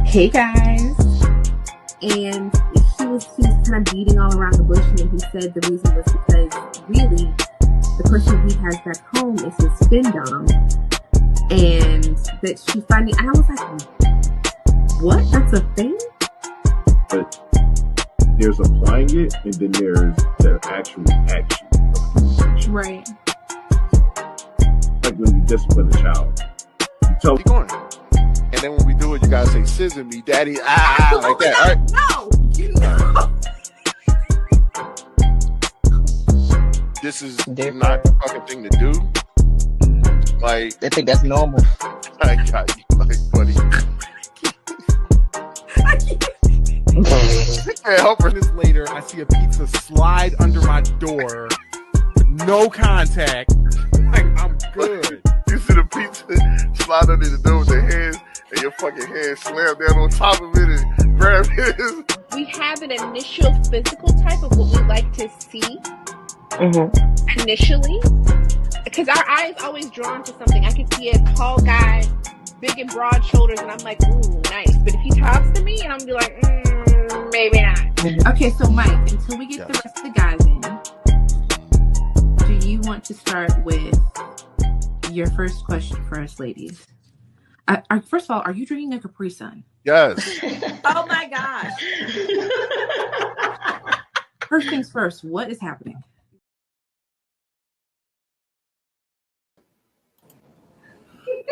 Hey guys. And he was kind of beating all around the bush, and he said the reason was because really the person he has back home is his fin dom, and that she finally, and I was like, what? That's a thing? But there's applying it, and then there's the actual action of usage. Right. Like when you discipline a child. You tell Keep going. And then when we do it, you gotta say, scissor me, daddy, like that, all right? No, you know. This is Different. not the fucking thing to do. Like, They think that's normal. I got you, like, buddy. I can't help her. Minutes later, I see a pizza slide under my door. No contact. Like, I'm good. You see the pizza slide under the door with the hands, and your fucking hand slam down on top of it and grab it. We have an initial physical type of what we like to see initially, because our eye is always drawn to something. I can see a tall guy, big and broad shoulders, and I'm like, ooh, nice. But if he talks to me, I'm be like, maybe not. Okay, so Mike, until we get the rest of the guys in, do you want to start with your first question for us ladies? First of all, are you drinking a Capri Sun? Yes. Oh my gosh. First things first, what is happening?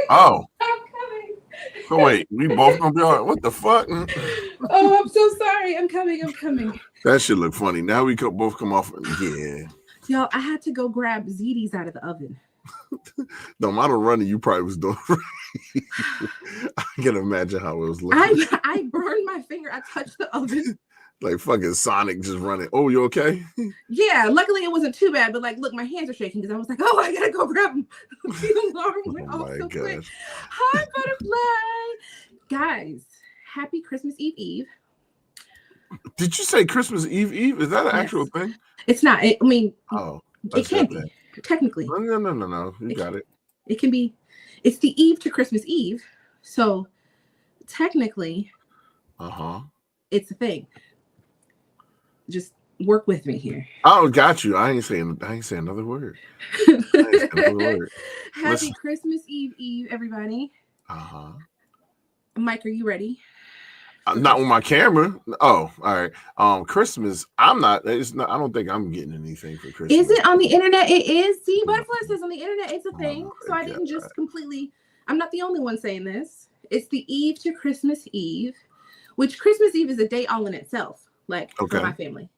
Oh, I'm coming. so wait, we both gonna be all right. What the fuck? Oh, I'm so sorry. I'm coming. That should look funny. Now we could both come off. Yeah. Y'all, I had to go grab ziti's out of the oven. The amount of running you probably was doing. I can imagine how it was looking. I burned my finger. I touched the oven. Like fucking Sonic just running. Oh, you okay? Yeah, luckily it wasn't too bad, but like, look, my hands are shaking because I was like, oh, I gotta go grab them. The alarm went off so quick. Hi, butterfly. Guys, happy Christmas Eve. Did you say Christmas Eve? Is that an actual thing? It's not. I mean, Oh, it can be, technically. No. You got it. It can be. It's the eve to Christmas Eve. So technically, it's a thing. Just work with me here. Oh, got you. I ain't saying another word. Happy Christmas Eve, everybody. Mike, are you ready? Not with my camera. Oh, all right. Christmas. I'm not. It's not. I don't think I'm getting anything for Christmas. Is it on the internet? It is. See, Butterfly says on the internet it's a thing. So I didn't just completely. I'm not the only one saying this. It's the eve to Christmas Eve, which Christmas Eve is a day all in itself. Like for my family.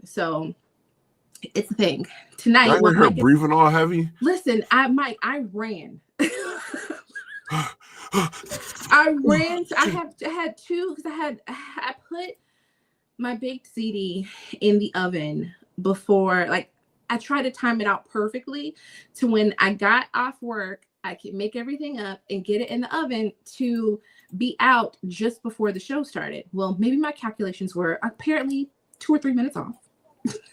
So it's a thing. Tonight. I heard her breathing all heavy. Listen, I ran. I ran. I had two because I put my baked ziti in the oven before. Like I tried to time it out perfectly to when I got off work, I could make everything up and get it in the oven to be out just before the show started. Well, maybe my calculations were apparently 2 or 3 minutes off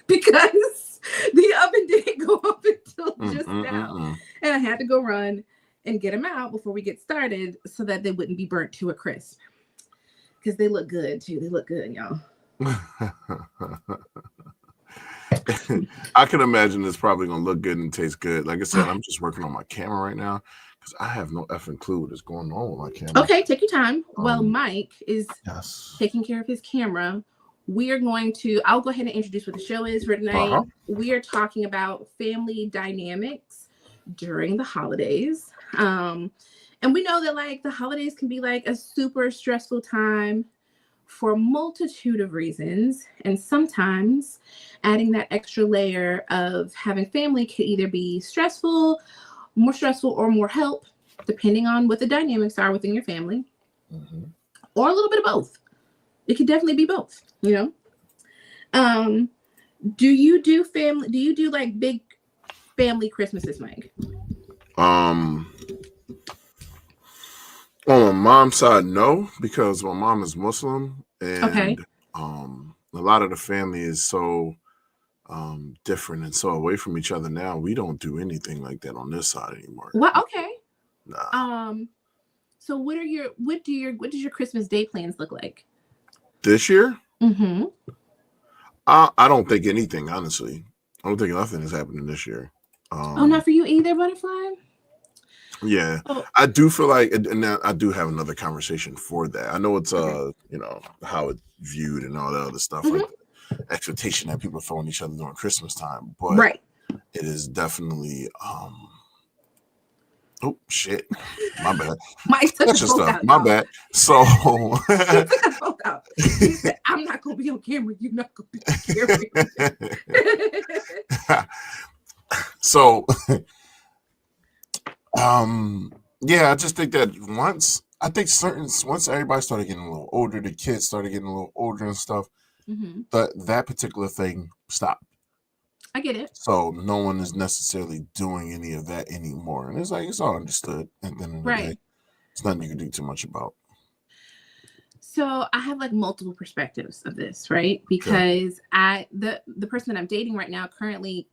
because the oven didn't go up until just now, and I had to go run and get them out before we get started so that they wouldn't be burnt to a crisp. Because they look good too. They look good, y'all. I can imagine it's probably gonna look good and taste good. Like I said, I'm just working on my camera right now because I have no effing clue what is going on with my camera. Okay, take your time. Well, Mike is taking care of his camera. We are going to, I'll go ahead and introduce what the show is for tonight. We are talking about family dynamics during the holidays. And we know that like the holidays can be like a super stressful time for a multitude of reasons. And sometimes adding that extra layer of having family could either be more stressful or more help, depending on what the dynamics are within your family, or a little bit of both. It could definitely be both, you know? Do you do like big family Christmases, Mike? On my mom's side, no, because my mom is Muslim, and a lot of the family is so different and so away from each other now. We don't do anything like that on this side anymore. Well, okay. Nah. So what does your Christmas Day plans look like this year? Mm-hmm. I don't think anything, honestly. I don't think nothing is happening this year. Not for you either, Butterfly? Yeah. I do feel like, and I do have another conversation for that. I know it's how it's viewed and all that other stuff, like the expectation that people throw on each other during Christmas time, but it is definitely oh shit, my bad. That's your stuff. My bad. So he said, I'm not gonna be on camera. You're not gonna be on camera. So yeah, I just think that once everybody started getting a little older, the kids started getting a little older and stuff, that particular thing stopped. I get it. So no one is necessarily doing any of that anymore. And it's like, it's all understood. And then it's nothing you can do too much about. So I have like multiple perspectives of this, right? Because the person that I'm dating right now, currently,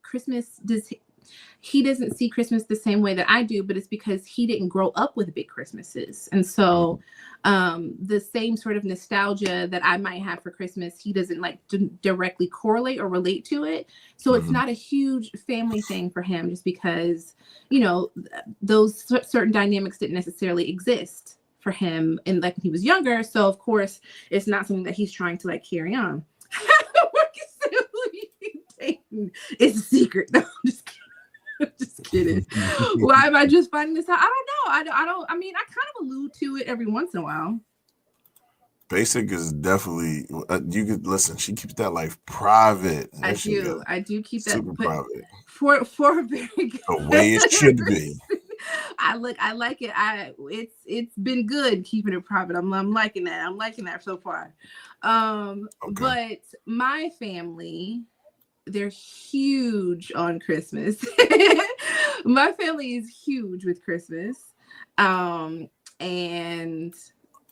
he doesn't see Christmas the same way that I do, but it's because he didn't grow up with big Christmases. And so the same sort of nostalgia that I might have for Christmas, he doesn't like directly correlate or relate to it. So it's not a huge family thing for him, just because, those certain dynamics didn't necessarily exist for him in like when he was younger. So of course it's not something that he's trying to like carry on. It's a secret. No, I'm just kidding. Why am I just finding this out? I don't know. I mean, I kind of allude to it every once in a while. Basic is definitely, you could listen, she keeps that life private. I do keep that super private. For a very good. The way it should be. I like it. It's been good keeping it private. I'm liking that. I'm liking that so far. But my family, they're huge on Christmas. My family is huge with Christmas. And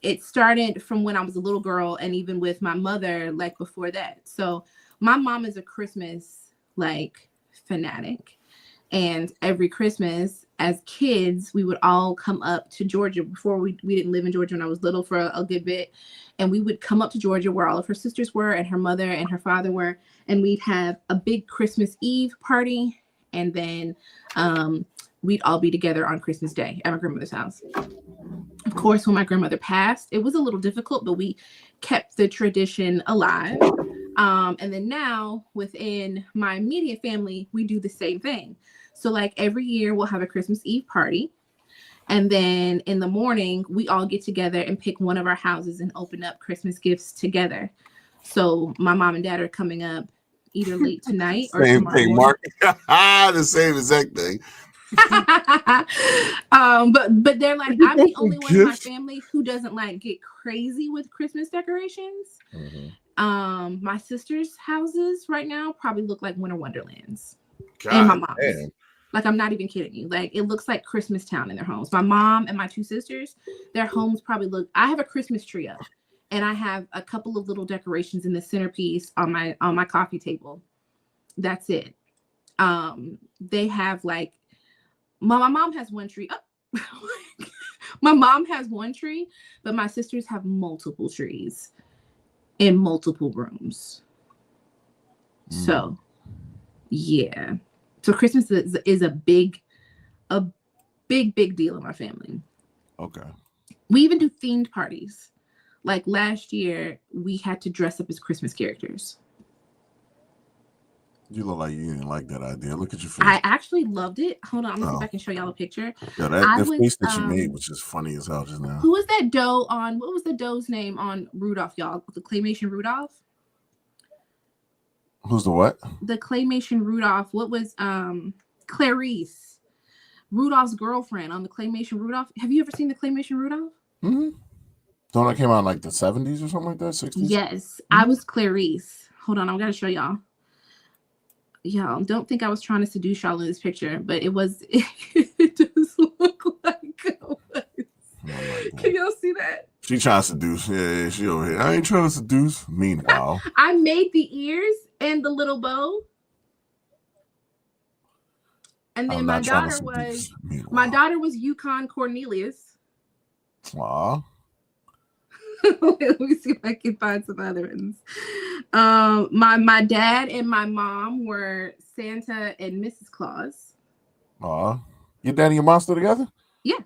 it started from when I was a little girl, and even with my mother, like before that. So my mom is a Christmas like fanatic. And every Christmas as kids, we would all come up to Georgia. Before we didn't live in Georgia when I was little for a good bit. And we would come up to Georgia where all of her sisters were and her mother and her father were. And we'd have a big Christmas Eve party. And then we'd all be together on Christmas Day at my grandmother's house. Of course, when my grandmother passed, it was a little difficult, but we kept the tradition alive. And then now within my immediate family, we do the same thing. So like every year we'll have a Christmas Eve party. And then in the morning, we all get together and pick one of our houses and open up Christmas gifts together. So my mom and dad are coming up either late tonight or same tomorrow thing, morning. Mark. The same exact thing. But they're like, I'm the only one in my family who doesn't like get crazy with Christmas decorations. My sister's houses right now probably look like winter wonderlands. And my mom's. Man. Like, I'm not even kidding you. Like, it looks like Christmas town in their homes. My mom and my two sisters, their homes probably look. I have a Christmas tree up, and I have a couple of little decorations in the centerpiece on my coffee table. That's it. They have like, my mom has one tree. Oh. My mom has one tree, but my sisters have multiple trees in multiple rooms. So, yeah. So Christmas is a big deal in my family. Okay. We even do themed parties. Like last year, we had to dress up as Christmas characters. You look like you didn't like that idea. Look at your face. I actually loved it. Hold on, I'm gonna see if I can show y'all a picture. Yeah, that face that you made was just funny as hell just now. Who was that doe on? What was the doe's name on Rudolph, y'all? The claymation Rudolph? Who's the what? The claymation Rudolph. What was Clarice, Rudolph's girlfriend on the claymation Rudolph? Have you ever seen the claymation Rudolph? Mm-hmm. Don't that came out in like the 70s or something like that? 60s? Yes, I was Clarice. Hold on, I gotta show y'all. Y'all don't think I was trying to seduce y'all in this picture, but it was. It does look like I was. Can y'all see that? She trying to seduce. Yeah, she over here. I ain't trying to seduce. Meanwhile, I made the ears and the little bow. And then my daughter was Yukon Cornelius. Aw. Let me see if I can find some other ones. My dad and my mom were Santa and Mrs. Claus. Aw. Your dad and your mom still together? Yeah.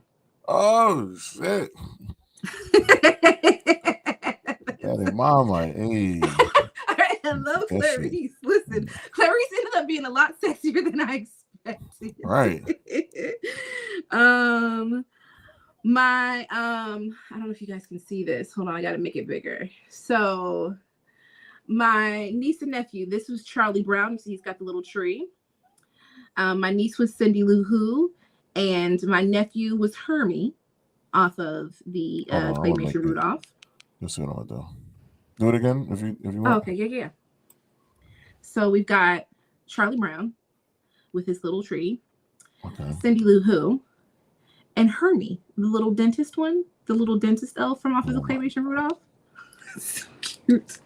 Oh shit. Daddy and mom like, hey. All right, hello, Clarice. Listen, Clarice ended up being a lot sexier than I expected. Right. My I don't know if you guys can see this. Hold on, I gotta make it bigger. So my niece and nephew, this was Charlie Brown. You see he's got the little tree. My niece was Cindy Lou Who, and my nephew was Hermie off of the Claymation Rudolph. Let's see what I'm gonna do. Do it again if you want. Oh, okay, yeah. So we've got Charlie Brown with his little tree, Okay. Cindy Lou Who, and Hermie, the little dentist one, the little dentist elf from off of the Claymation Rudolph. So cute.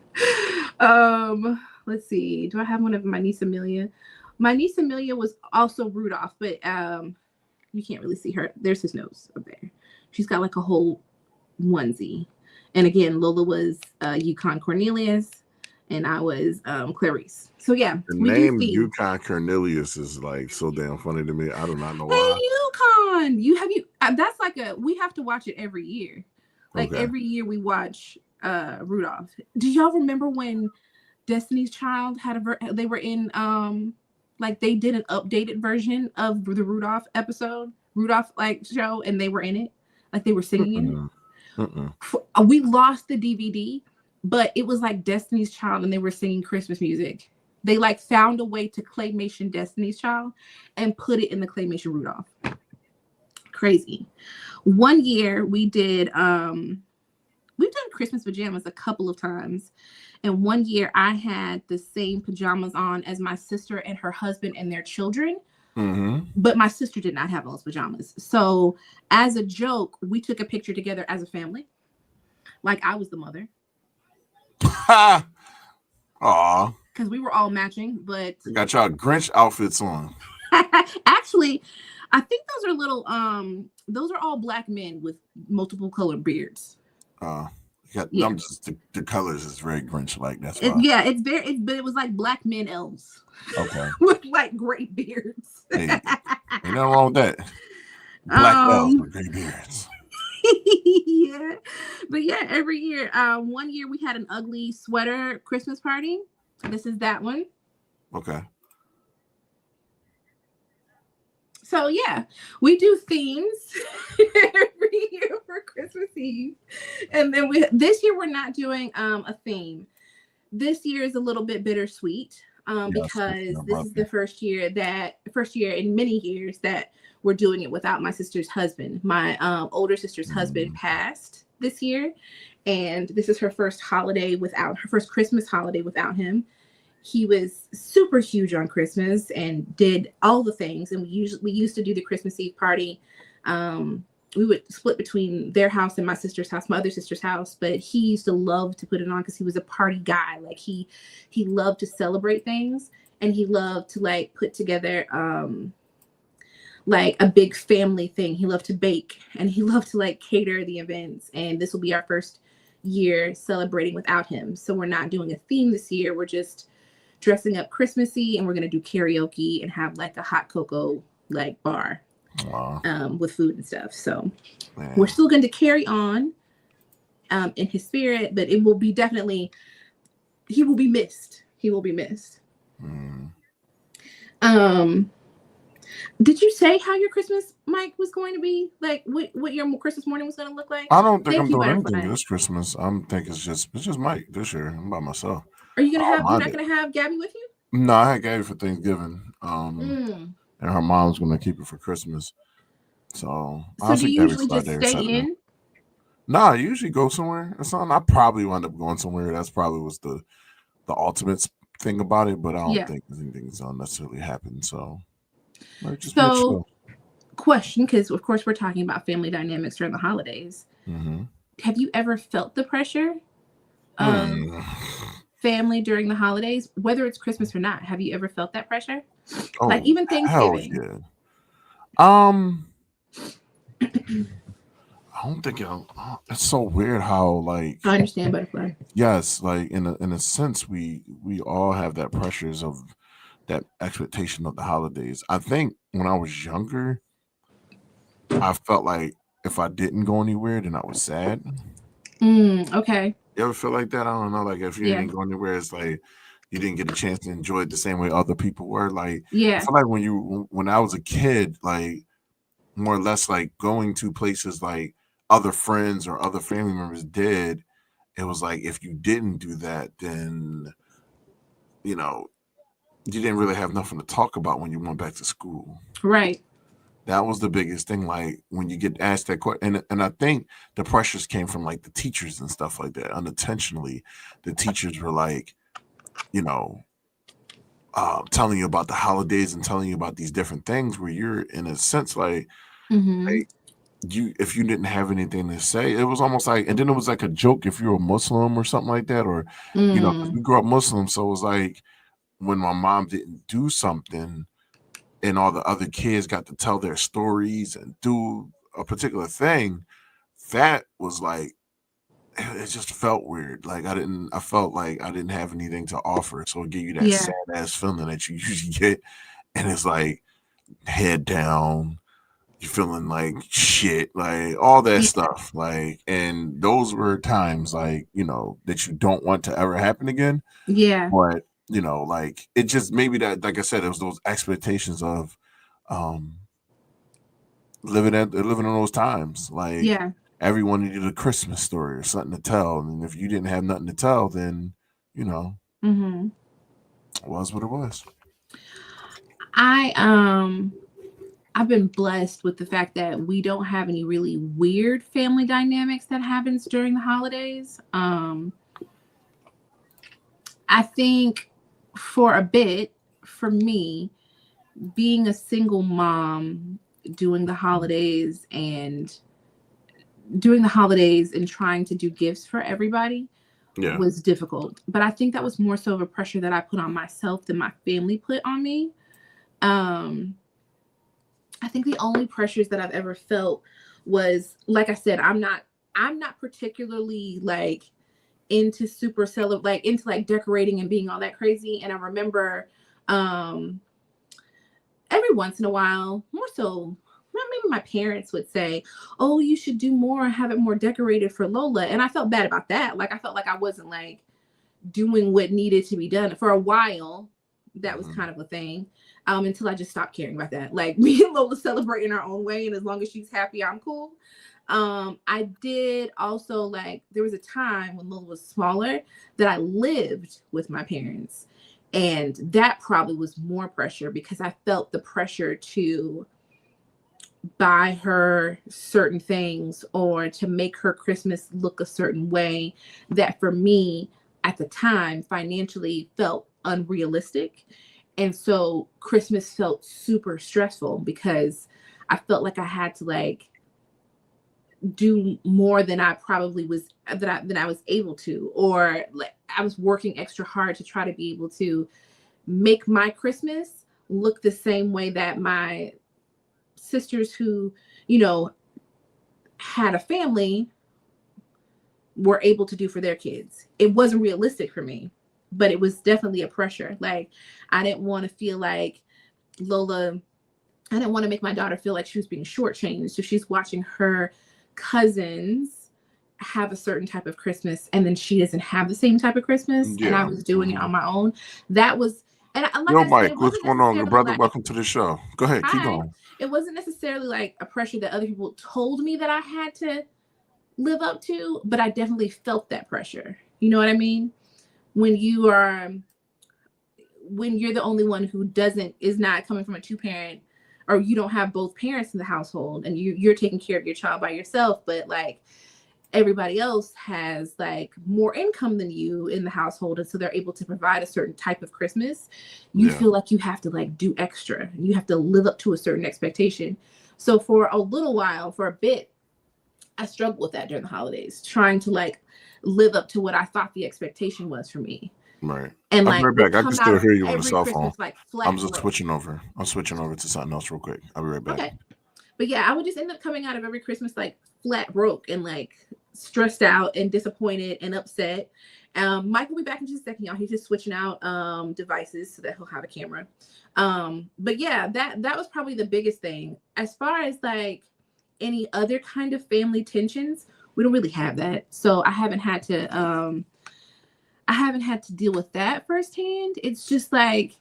Let's see. Do I have one of my niece Amelia? My niece Amelia was also Rudolph, but you can't really see her. There's his nose up there. She's got like a whole onesie. And again, Lola was Yukon Cornelius, and I was Clarice. So yeah, the name Yukon Cornelius is like so damn funny to me. I do not know why. Hey, Yukon, that's like we have to watch it every year. Like every year we watch Rudolph. Do y'all remember when Destiny's Child had they were in like they did an updated version of the Rudolph like show, and they were in it, like they were singing in it. We lost the DVD, but it was like Destiny's Child, and they were singing Christmas music. They like found a way to claymation Destiny's Child and put it in the Claymation Rudolph. Crazy. One year we did we've done Christmas pajamas a couple of times, and one year I had the same pajamas on as my sister and her husband and their children. But my sister did not have those pajamas. So as a joke, we took a picture together as a family. Like I was the mother. Aw. Because we were all matching, but you got y'all Grinch outfits on. Actually, I think those are little those are all black men with multiple colored beards. The colors is very Grinch like. That's why. But it was like black men elves. Okay. With like great beards. Hey, ain't nothing wrong with that. Black elves with great beards. Yeah, but yeah, every year. One year we had an ugly sweater Christmas party. This is that one. Okay. So yeah, we do themes every year for Christmas Eve, and then this year we're not doing a theme. This year is a little bit bittersweet because this is the first year in many years that we're doing it without my sister's husband. My older sister's husband passed this year, and this is her first Christmas holiday without him. He was super huge on Christmas and did all the things. And we used to do the Christmas Eve party. We would split between their house and my sister's house, my other sister's house. But he used to love to put it on because he was a party guy. Like he loved to celebrate things, and he loved to like put together like a big family thing. He loved to bake, and he loved to like cater the events. And this will be our first year celebrating without him. So we're not doing a theme this year. We're just dressing up Christmassy, and we're going to do karaoke and have like a hot cocoa like bar with food and stuff. So we're still going to carry on in his spirit, but it will be he will be missed. He will be missed. Did you say how your Christmas, Mike, was going to be? Like what your Christmas morning was going to look like? I don't think I'm doing anything this Christmas. I'm thinking it's just Mike this year. I'm by myself. Are you you're not gonna have Gabby with you? No, I had Gabby for Thanksgiving. And her mom's gonna keep it for Christmas. So do you usually just stay in? Nah, I usually go somewhere or something. I probably wind up going somewhere. That's probably was the ultimate thing about it, but I don't think anything's gonna necessarily happen. So question, because of course we're talking about family dynamics during the holidays. Have you ever felt the pressure of family during the holidays, whether it's Christmas or not? Have you ever felt that pressure? Like even Thanksgiving? Yeah. I don't think it's so weird how like I understand butterfly. Yes, like in a sense, we all have that pressures of that expectation of the holidays. I think when I was younger, I felt like if I didn't go anywhere, then I was sad. Okay. You ever feel like that? I don't know. Like if you didn't go anywhere, it's like you didn't get a chance to enjoy it the same way other people were. Like I feel like when I was a kid, like more or less like going to places like other friends or other family members did, it was like if you didn't do that, then you didn't really have nothing to talk about when you went back to school. Right. That was the biggest thing. Like when you get asked that question, and I think the pressures came from like the teachers and stuff like that. Unintentionally, the teachers were like, telling you about the holidays and telling you about these different things where you're in a sense like, like if you didn't have anything to say, it was almost like, and then it was like a joke if you're a Muslim or something like that, or 'cause we grew up Muslim, so it was like when my mom didn't do something and all the other kids got to tell their stories and do a particular thing, that was like, it just felt weird. Like I felt like I didn't have anything to offer. So it gave you that sad ass feeling that you usually get. And it's like head down, you're feeling like shit, like all that stuff. Like, and those were times like, that you don't want to ever happen again. Yeah. But like it just maybe that, like I said, it was those expectations of living in those times. Like everyone needed a Christmas story or something to tell. And if you didn't have nothing to tell, then it was what it was. I've been blessed with the fact that we don't have any really weird family dynamics that happens during the holidays. I think for a bit, for me, being a single mom, doing the holidays and trying to do gifts for everybody was difficult. But I think that was more so of a pressure that I put on myself than my family put on me. I think the only pressures that I've ever felt was, like I said, I'm not particularly like into into like decorating and being all that crazy. And I remember every once in a while, more so maybe my parents would say, oh, you should do more, have it more decorated for Lola. And I felt bad about that. Like I felt like I wasn't like doing what needed to be done. For a while, that was kind of a thing, until I just stopped caring about that. Like me and Lola celebrate in our own way, and as long as she's happy, I'm cool. I did also, like, there was a time when Lola was smaller that I lived with my parents, and that probably was more pressure because I felt the pressure to buy her certain things or to make her Christmas look a certain way that for me at the time financially felt unrealistic. And so Christmas felt super stressful because I felt like I had to like do more than I probably was than I was able to, or like I was working extra hard to try to be able to make my Christmas look the same way that my sisters who, had a family were able to do for their kids. It wasn't realistic for me, but it was definitely a pressure. Like I didn't want to feel like I didn't want to make my daughter feel like she was being shortchanged. So she's watching her cousins have a certain type of Christmas and then she doesn't have the same type of Christmas. And I was doing it on my own. That was, and like Yo, Mike, what's going on, your brother? Welcome to the show. Go ahead, keep going. It wasn't necessarily like a pressure that other people told me that I had to live up to, but I definitely felt that pressure. You know what I mean? When you're the only one who is not coming from a two-parent, or you don't have both parents in the household and you're taking care of your child by yourself, but like everybody else has like more income than you in the household, and so they're able to provide a certain type of Christmas. You feel like you have to like do extra. You have to live up to a certain expectation. So for a little while, for a bit, I struggled with that during the holidays, trying to like live up to what I thought the expectation was for me. Right. And I'll be right back. I can still hear you on the cell phone. Like I'm just switching over. I'm switching over to something else real quick. I'll be right back. Okay. But yeah, I would just end up coming out of every Christmas like flat broke and like stressed out and disappointed and upset. Mike will be back in just a second, y'all. He's just switching out devices so that he'll have a camera. But yeah, that was probably the biggest thing. As far as like any other kind of family tensions, we don't really have that. So I haven't had to deal with that firsthand. It's just like,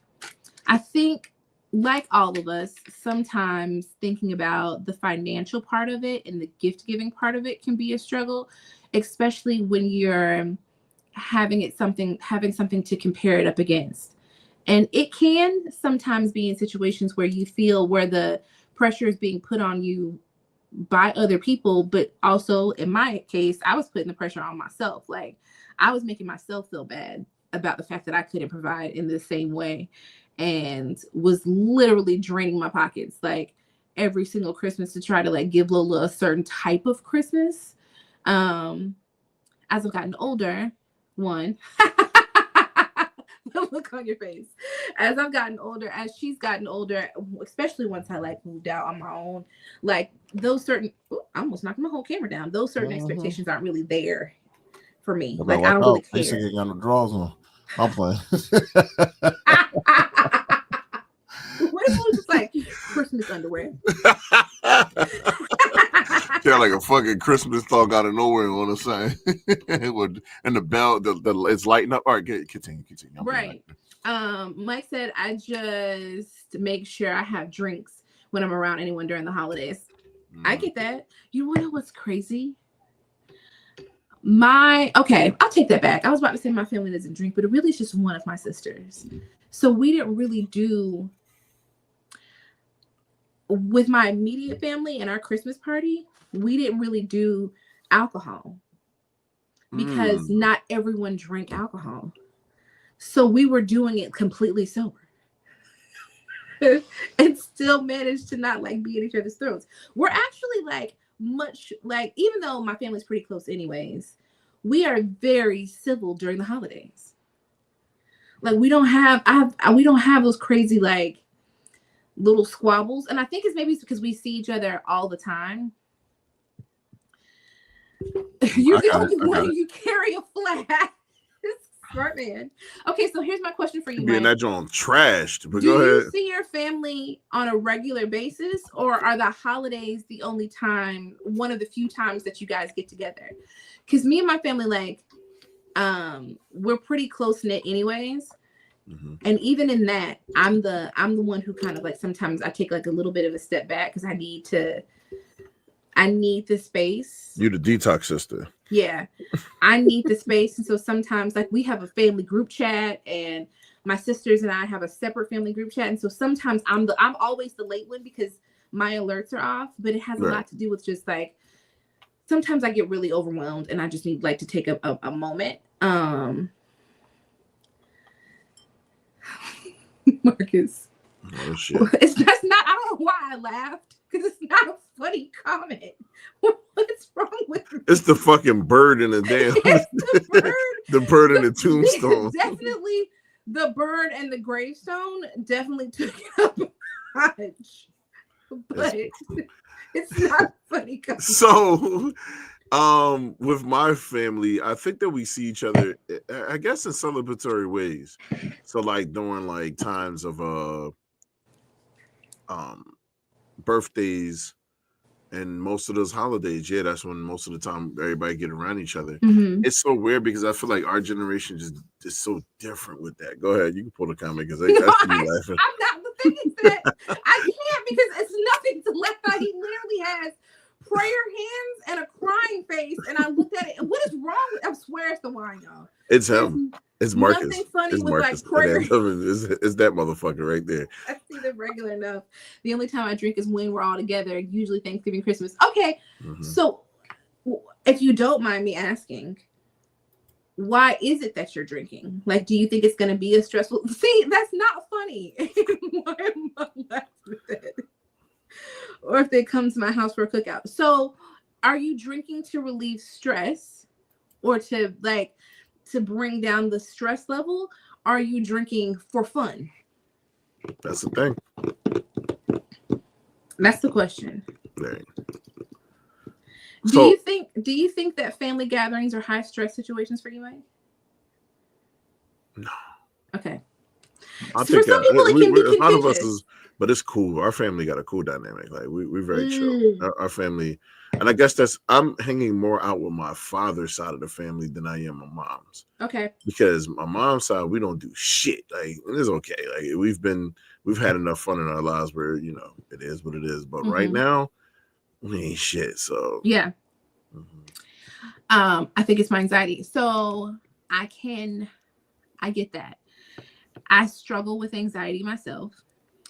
I think like all of us, sometimes thinking about the financial part of it and the gift giving part of it can be a struggle, especially when you're having something to compare it up against. And it can sometimes be in situations where you feel where the pressure is being put on you by other people, but also in my case, I was putting the pressure on myself. Like I was making myself feel bad about the fact that I couldn't provide in the same way, and was literally draining my pockets like every single Christmas to try to like give Lola a certain type of Christmas. As I've gotten older, the look on your face. As I've gotten older, as she's gotten older, especially once I like moved out on my own, like those certain, I almost knocked my whole camera down. Those certain expectations aren't really there for me. Like I don't really care. Getting on the draws on. I'm playing. What if it was just like Christmas underwear? Yeah, like a fucking Christmas thought out of nowhere on the sign. It would, and the bell, it's lighting up. All right, continue. Right. Mike said, I just make sure I have drinks when I'm around anyone during the holidays. I get that. You want to know what's crazy? Okay, I'll take that back. I was about to say my family doesn't drink, but it really is just one of my sisters. So we didn't really do, with my immediate family and our Christmas party, we didn't really do alcohol because not everyone drank alcohol. So we were doing it completely sober and still managed to not like be at each other's throats. We're actually like much like, even though my family's pretty close anyways, we are very civil during the holidays. Like we don't have those crazy like little squabbles. And I think it's maybe because we see each other all the time. You're the only one. You carry a flag. Smart man. Okay, so here's my question for you, being that joint trashed, but go ahead. Do you see your family on a regular basis, or are the holidays the only time, one of the few times that you guys get together? Because me and my family, like, we're pretty close knit anyways. Mm-hmm. And even in that, I'm the one who kind of like, sometimes I take like a little bit of a step back because I need the space. You the detox sister. Yeah, I need the space. And so sometimes like we have a family group chat and my sisters and I have a separate family group chat. And so sometimes I'm always the late one because my alerts are off, but it has a lot to do with just like, sometimes I get really overwhelmed and I just need like to take a moment. Marcus. Oh shit. That's not, I don't know why I laughed. Because it's not a funny comment. What's wrong with me? It's the fucking bird in the damn. It's the bird. The bird in the tombstone. Definitely the bird and the gravestone definitely took up much. But it's not a funny comment. So with my family, I think that we see each other, I guess, in celebratory ways. So like during like times of birthdays and most of those holidays, that's when most of the time everybody get around each other. Mm-hmm. It's so weird because I feel like our generation just is so different with that. Go ahead, you can pull the comment because I see you laughing. I'm not, the thing is that I can't because it's nothing to laugh at. He literally has prayer hands and a crying face, and I looked at it. And what is wrong with? I swear it's the wine, y'all. It's him. It's Marcus. Nothing funny it's with Marcus. Like prayer. It's that motherfucker right there. I see them regular enough. The only time I drink is when we're all together, usually Thanksgiving, Christmas. Okay, So if you don't mind me asking, why is it that you're drinking? Like, do you think it's going to be a stressful? See, that's not funny. Why am I laughing at it? Or if they come to my house for a cookout. So are you drinking to relieve stress or to bring down the stress level? Are you drinking for fun? That's the thing. That's the question. Right. Do you think that family gatherings are high stress situations for you, Mike? No. Okay. I So for some people, it can be a lot of us contentious. but it's cool. Our family got a cool dynamic. Like we're very chill. Mm. Our family, and I guess I'm hanging more out with my father's side of the family than I am my mom's. Okay. Because my mom's side, we don't do shit. Like it's okay. Like we've had enough fun in our lives where you know it is what it is. But right now, we ain't shit. So yeah. I think it's my anxiety. So I get that. I struggle with anxiety myself.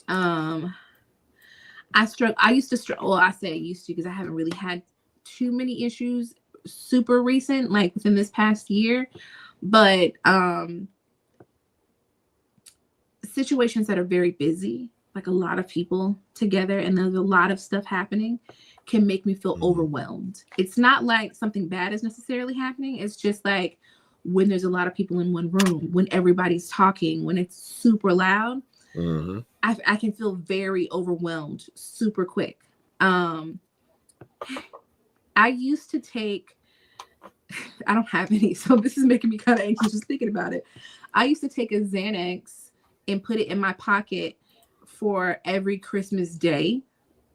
I used to struggle. Well, I say I used to because I haven't really had too many issues super recent, like within this past year. But situations that are very busy, like a lot of people together and there's a lot of stuff happening, can make me feel overwhelmed. It's not like something bad is necessarily happening. It's just like when there's a lot of people in one room, when everybody's talking, when it's super loud, I can feel very overwhelmed super quick. I used to take, I don't have any, so this is making me kind of anxious just thinking about it. I used to take a Xanax and put it in my pocket for every Christmas day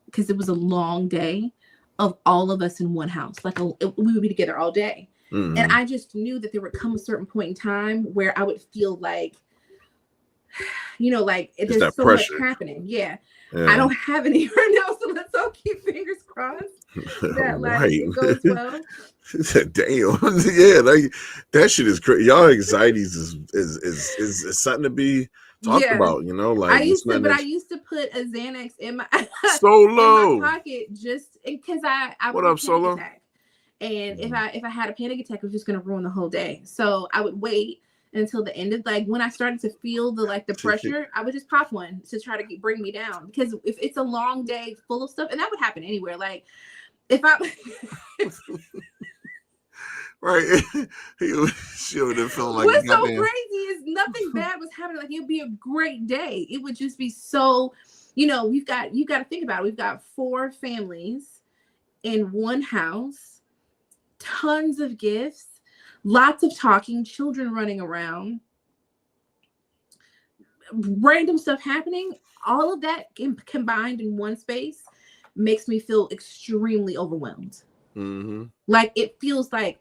because it was a long day of all of us in one house. Like we would be together all day. And I just knew that there would come a certain point in time where I would feel like, you know, like there's so much happening. Yeah. I don't have any right now, so let's all keep fingers crossed that like it goes well. Damn. Yeah, like that shit is crazy. Y'all anxieties is something to be talked about, you know. Like I used to put a Xanax in my Solo in my pocket just because I what up, Solo? Attack. And if I had a panic attack, it was just gonna ruin the whole day. So I would wait until the end of like when I started to feel the pressure, I would just pop one to try to bring me down. Because if it's a long day full of stuff, and that would happen anywhere. Like if I right, she would have felt like what's so crazy is nothing bad was happening. Like it'd be a great day. It would just be so, you know, you got to think about it. We've got 4 families in one house. Tons of gifts, lots of talking, children running around, random stuff happening. All of that combined in one space makes me feel extremely overwhelmed. Like it feels like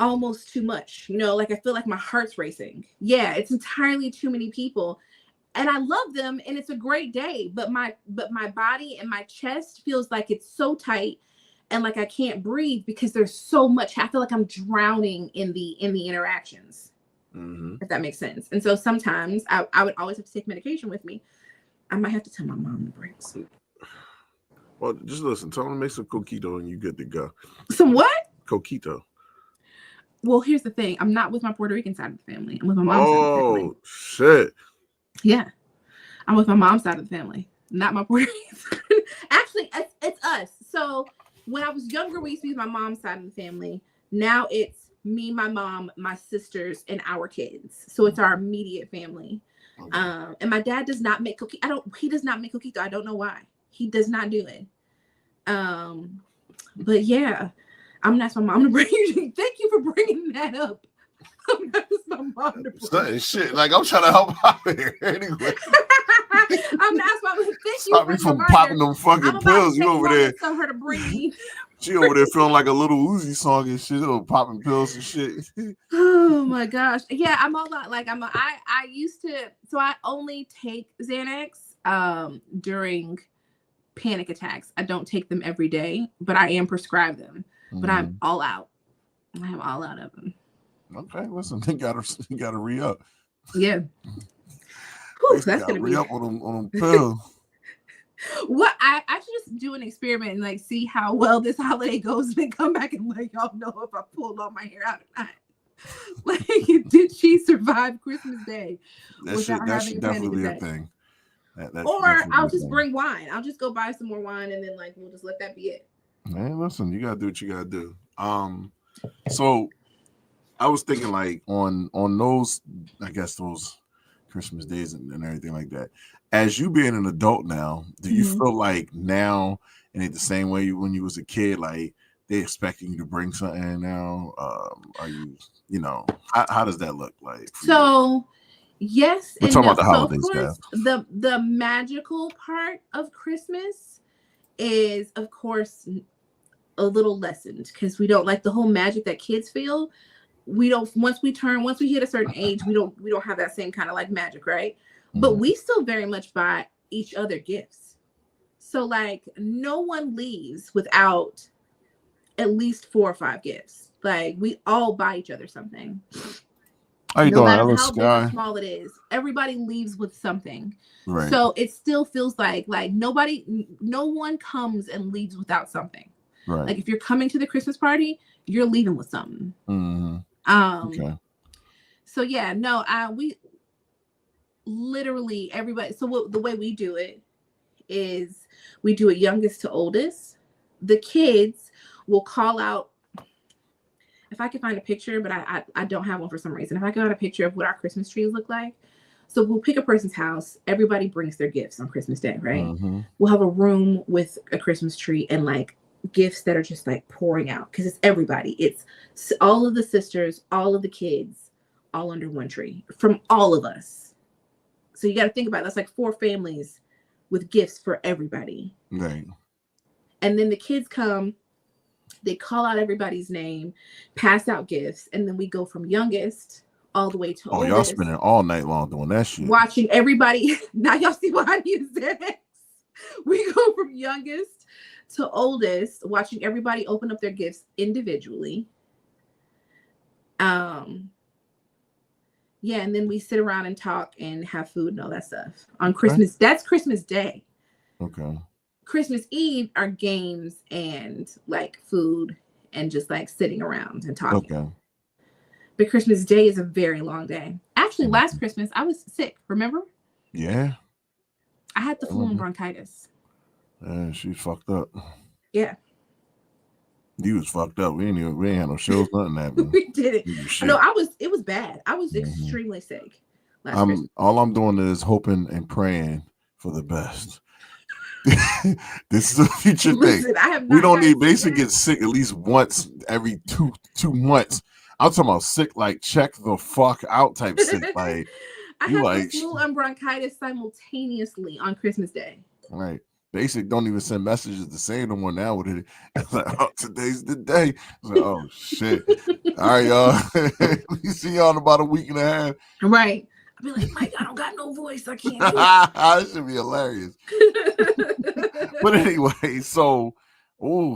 almost too much, you know, like I feel like my heart's racing. Yeah, it's entirely too many people. And I love them and it's a great day, but my body and my chest feels like it's so tight. And like I can't breathe because there's so much. I feel like I'm drowning in the interactions, if that makes sense. And so sometimes I would always have to take medication with me. I might have to tell my mom to bring some. Well, just listen. Tell them to make some coquito and you good to go. Some what? Coquito. Well, here's the thing. I'm not with my Puerto Rican side of the family. I'm with my mom's side of the family. Oh shit! Yeah, I'm with my mom's side of the family, not my Puerto Rican side. Actually, it's us. So. When I was younger, we used to use my mom's side of the family. Now it's me, my mom, my sisters, and our kids. So it's our immediate family. And my dad does not make cookie. He does not make coquito. I don't know why. He does not do it. But yeah, I'm gonna ask my mom to bring you. Thank you for bringing that up. I'm gonna ask my mom to bring shit. Like I'm trying to help out here anyway. I'm not thank Stop you me from popping them fucking pills. You over there? Tell her to bring me. She over there feeling like a little Uzi song and shit. Popping pills and shit. Oh my gosh! Yeah, I'm all about like I used to. So I only take Xanax during panic attacks. I don't take them every day, but I am prescribed them. But I'm all out. I am all out of them. Okay, listen, they gotta re-up. Yeah. Whew, that's gonna be re-up on them pills. What I should just do an experiment and like see how well this holiday goes, and then come back and let y'all know if I pulled all my hair out or not. Like, did she survive Christmas Day? That should definitely be a thing. Or I'll just bring wine. I'll just go buy some more wine, and then like we'll just let that be it. Man, listen, you gotta do what you gotta do. So I was thinking like on those, I guess those Christmas days and everything like that. As you being an adult now, do you feel like now And it the same way when you was a kid, like they expecting you to bring something now. Are you, how does that look like? So yes, we're talking about the holidays, of course, the magical part of Christmas is, of course, a little lessened because we don't like the whole magic that kids feel. We don't, once we hit a certain age, we don't have that same kind of like magic, right? But we still very much buy each other gifts. So like no one leaves without at least 4 or 5 gifts. Like we all buy each other something. How you no doing? matter how big or small it is, everybody leaves with something. Right. So it still feels like no one comes and leaves without something. Right. Like if you're coming to the Christmas party, you're leaving with something. Mm-hmm. Okay. So yeah, no, we literally everybody. So the way we do it is we do it youngest to oldest. The kids will call out. If I can find a picture, but I don't have one for some reason. If I can find a picture of what our Christmas trees look like. So we'll pick a person's house. Everybody brings their gifts on Christmas Day, right? Mm-hmm. We'll have a room with a Christmas tree and like gifts that are just like pouring out because it's everybody. It's all of the sisters, all of the kids, all under one tree from all of us. So you got to think about it. That's like 4 families with gifts for everybody. Right. And then the kids come, they call out everybody's name, pass out gifts, and then we go from youngest all the way to oldest. Y'all spending all night long doing that shit. Watching everybody. Now y'all see why I use this. We go from youngest to oldest, watching everybody open up their gifts individually. Yeah, and then we sit around and talk and have food and all that stuff on Christmas. Okay. That's Christmas Day. Okay. Christmas Eve are games and like food and just like sitting around and talking. Okay. But Christmas Day is a very long day. Actually, last Christmas I was sick. Remember? Yeah. I had the flu and bronchitis. Yeah, she fucked up. Yeah. You was fucked up. We ain't had no shows, nothing happened. We did it. No, it was bad. I was extremely sick. All I'm doing is hoping and praying for the best. This is a future thing. We don't need basically get sick at least once every two months. I'm talking about sick, like check the fuck out type sick. Like I had the flu and bronchitis simultaneously on Christmas Day. Right. Basic don't even send messages the same no more now with it. It's like, oh, today's the day. It's like, oh shit. All right, y'all. We see y'all in about a week and a half. Right. I'll be like, Mike, I don't got no voice. I can't do it. That should be hilarious. But anyway, so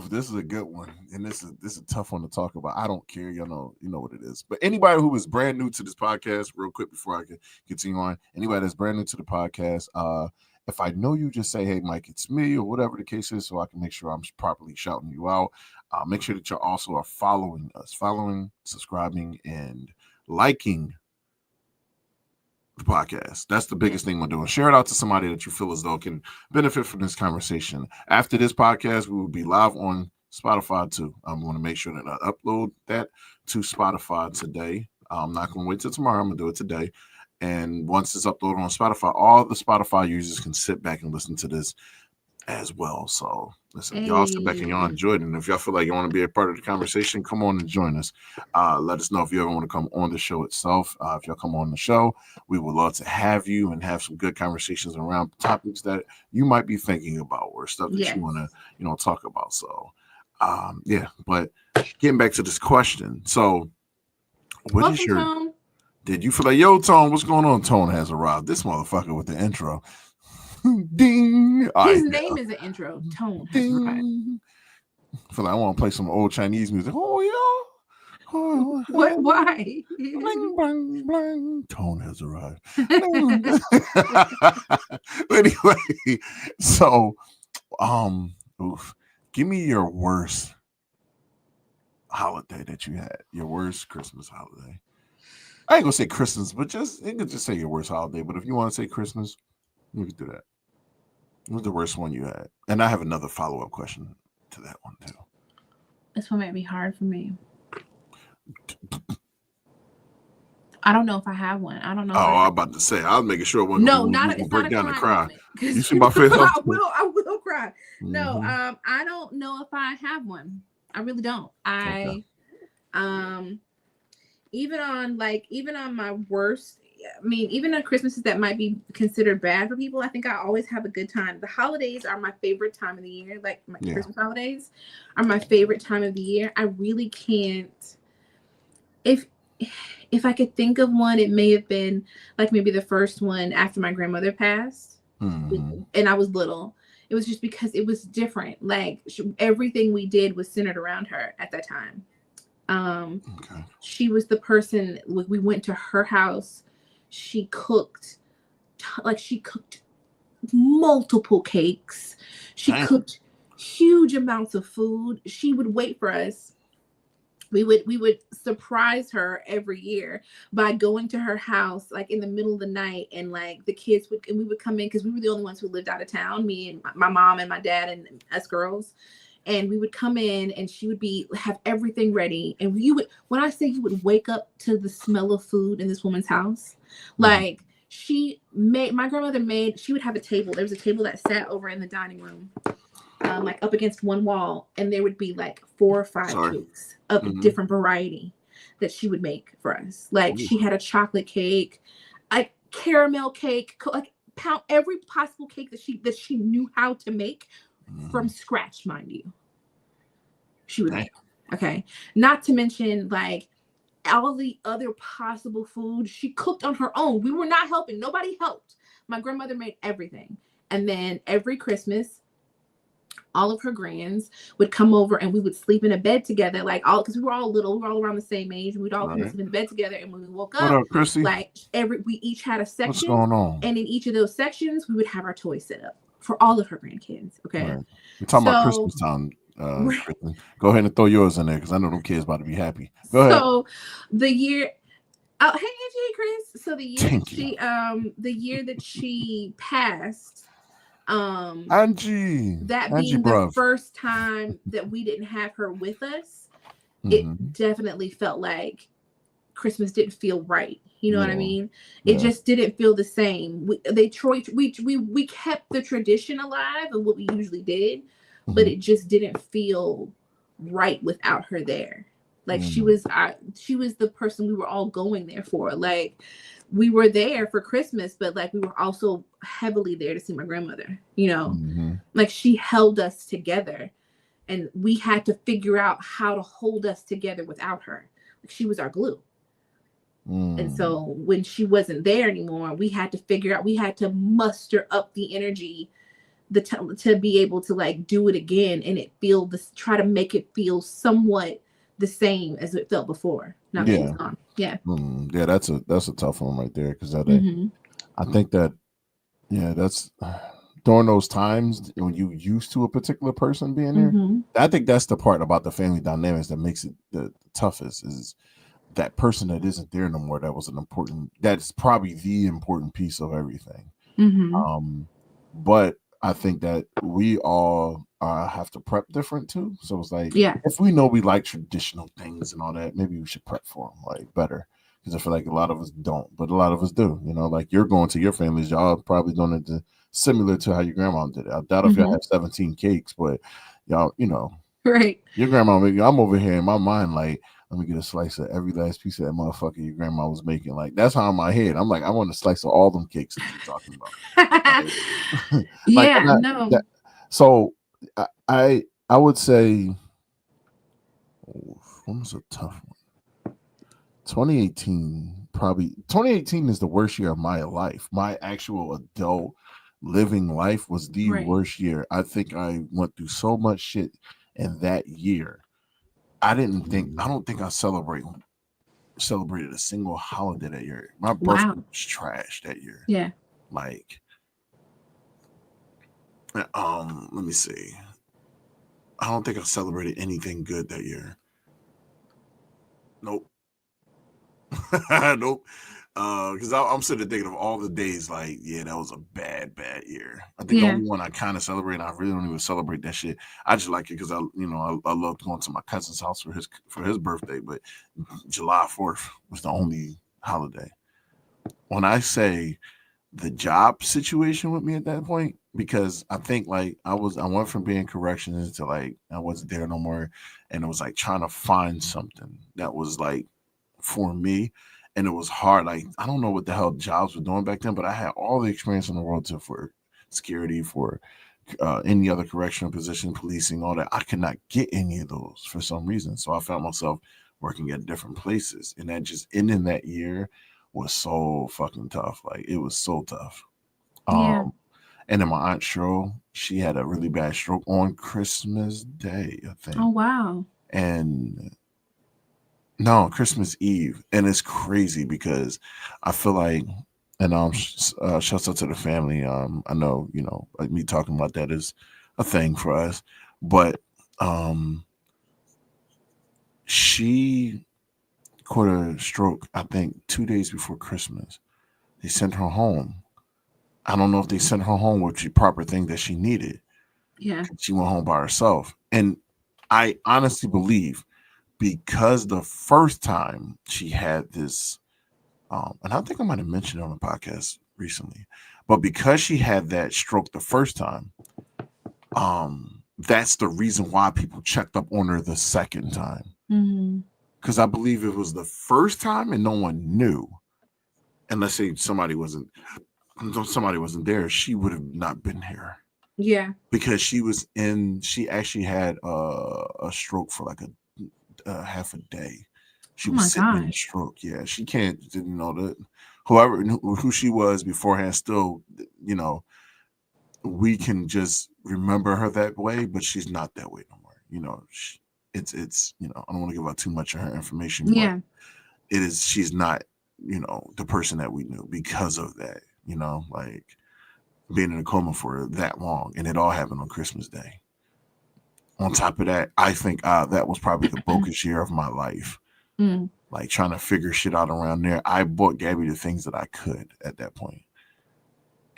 this is a good one. And this is a tough one to talk about. I don't care. You know what it is. But anybody who is brand new to this podcast, real quick before I can continue on, anybody that's brand new to the podcast, if I know you, just say, hey, Mike, it's me, or whatever the case is, so I can make sure I'm properly shouting you out. Make sure that you also are following us, subscribing, and liking the podcast. That's the biggest thing we're doing. Share it out to somebody that you feel as though can benefit from this conversation. After this podcast, we will be live on Spotify too. I'm going to make sure that I upload that to Spotify today. I'm not going to wait till tomorrow. I'm going to do it today. And once it's uploaded on Spotify, all the Spotify users can sit back and listen to this as well. So listen, y'all sit back and y'all enjoy it. And if y'all feel like you want to be a part of the conversation, come on and join us. Let us know if you ever want to come on the show itself. If y'all come on the show, we would love to have you and have some good conversations around topics that you might be thinking about or stuff that you want to, talk about. So but getting back to this question. So what is your... Did you feel like, yo, Tone, what's going on? Tone has arrived. This motherfucker with the intro. Ding. His name is an intro. Tone has arrived. I feel like I want to play some old Chinese music. Oh, yeah. Oh, what? Why? Bling, bling, bling. Tone has arrived. Anyway, so, give me your worst holiday that you had. Your worst Christmas holiday. I ain't gonna say Christmas, but you can just say your worst holiday. But if you want to say Christmas, you can do that. What was the worst one you had? And I have another follow-up question to that one too. This one might be hard for me. I don't know if I have one. I don't know. I'm about to say. I was making sure one. No, not break down and cry. You see my face? I will cry. No, I don't know if I have one. I really don't. Even on my worst, I mean, even on Christmases that might be considered bad for people, I think I always have a good time. The holidays are my favorite time of the year. Like my Christmas holidays are my favorite time of the year. I really can't. If I could think of one, it may have been like maybe the first one after my grandmother passed, and I was little. It was just because it was different. Like everything we did was centered around her at that time. She was the person. We went to her house. She cooked multiple cakes. She cooked huge amounts of food. She would wait for us. We would surprise her every year by going to her house like in the middle of the night, and like the kids we would come in because we were the only ones who lived out of town, me and my mom and my dad and us girls. And we would come in and she would have everything ready. And when I say you would wake up to the smell of food in this woman's house, like she would have a table. There was a table that sat over in the dining room, like up against one wall. And there would be like 4 or 5 cakes of different variety that she would make for us. Like she had a chocolate cake, a caramel cake, like every possible cake that she knew how to make. From scratch, mind you. She would make. Okay. Not to mention like all the other possible food she cooked on her own. We were not helping. Nobody helped. My grandmother made everything. And then every Christmas, all of her grands would come over and we would sleep in a bed together, like because we were all little, we were all around the same age, and we'd all sleep in the bed together. And when we woke up, what up, Chrissy? Like we each had a section. What's going on? And in each of those sections, we would have our toys set up for all of her grandkids. Okay. Right. We're talking about Christmas time. Go ahead and throw yours in there because I know them kids about to be happy. Go ahead. So the year, hey Angie, Chris. So the year that she passed, Angie, that being the first time that we didn't have her with us, it definitely felt like Christmas didn't feel right. You know what I mean? It just didn't feel the same. We kept the tradition alive and what we usually did, but it just didn't feel right without her there. Like she was the person we were all going there for. Like we were there for Christmas, but like we were also heavily there to see my grandmother, you know, like she held us together and we had to figure out how to hold us together without her. Like she was our glue. And so when she wasn't there anymore, we had to muster up the energy to be able to like do it again and try to make it feel somewhat the same as it felt before. Now that she's gone. Yeah. Yeah, that's a tough one right there because I think that that's during those times when you used to a particular person being there. I think that's the part about the family dynamics that makes it the toughest is that person that isn't there no more. That's probably the important piece of everything. But I think that we all have to prep different too. So it's like, if we know we like traditional things and all that, maybe we should prep for them like better. Because I feel like a lot of us don't, but a lot of us do. You know, like you're going to your families, y'all probably doing it similar to how your grandma did it. I doubt if y'all have 17 cakes, but y'all, you know, right? Your grandma, I'm over here in my mind like, let me get a slice of every last piece of that motherfucker your grandma was making. Like that's how in my head. I'm like, I want a slice of all them cakes that you're talking about. So I would say, when was a tough one? 2018 is the worst year of my life. My actual adult living life was the worst year. I think I went through so much shit in that year. I don't think I celebrated a single holiday that year. My birthday was trash that year. Yeah. Like, let me see. I don't think I celebrated anything good that year. Nope. Nope. Because I'm sitting thinking of all the days like, that was a bad year. I think the only one I kind of celebrate, I really don't even celebrate that shit. I just like it because I loved going to my cousin's house for his birthday, but July 4th was the only holiday. When I say the job situation with me at that point, because I think like I went from being corrections to like I wasn't there no more, and it was like trying to find something that was like for me, and it was hard. Like I don't know what the hell jobs were doing back then, but I had all the experience in the world for security, for any other correctional position, policing, all that. I could not get any of those for some reason, so I found myself working at different places, and that just ending that year was so fucking tough. Like it was so tough. Yeah. And then my aunt Cheryl, she had a really bad stroke on Christmas Day, I think. Oh wow. And no, Christmas Eve. And it's crazy because I feel like, and shouts out to the family. I know, you know, like me talking about that is a thing for us, but she caught a stroke, I think 2 days before Christmas. They sent her home. I don't know if they sent her home with the proper thing that she needed. Yeah. She went home by herself. And I honestly believe because the first time she had this, and I think I might have mentioned it on the podcast recently, but because she had that stroke the first time, that's the reason why people checked up on her the second time. Because I believe it was the first time and no one knew. And let's say somebody wasn't there, she would have not been here. Yeah. Because she actually had a stroke for like a half a day. She was sitting in a stroke. Yeah, she didn't know that who she was beforehand still, you know, we can just remember her that way, but she's not that way no more. You know, it's you know, I don't want to give out too much of her information. Yeah. But she's not, you know, the person that we knew because of that, you know, like being in a coma for that long, and it all happened on Christmas Day. On top of that, I think that was probably the brokest year of my life. Like trying to figure shit out around there. I bought Gabby the things that I could at that point.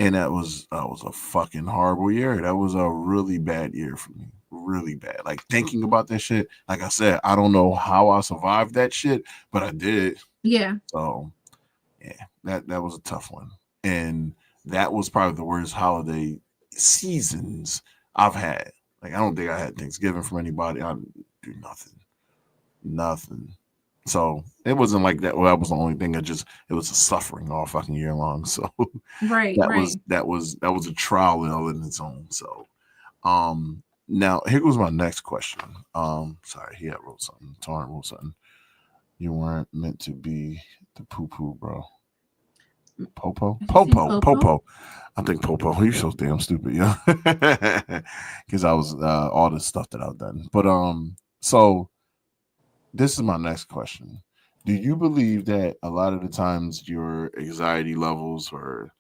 And that was a fucking horrible year. That was a really bad year for me. Really bad. Like thinking about that shit, like I said, I don't know how I survived that shit, but I did. Yeah. So yeah, that was a tough one. And that was probably the worst holiday seasons I've had. Like I don't think I had Thanksgiving from anybody. I didn't do nothing. So it wasn't like that. Well, that was the only thing. It was a suffering all fucking year long. So that was a trial in its own. So now here goes my next question. Sorry, he wrote something. Torrent wrote something. You weren't meant to be the poo-poo, bro. Popo. I think Popo. You're so damn stupid, yeah. Because I was all the stuff that I've done. But so this is my next question. Do you believe that a lot of the times your anxiety levels or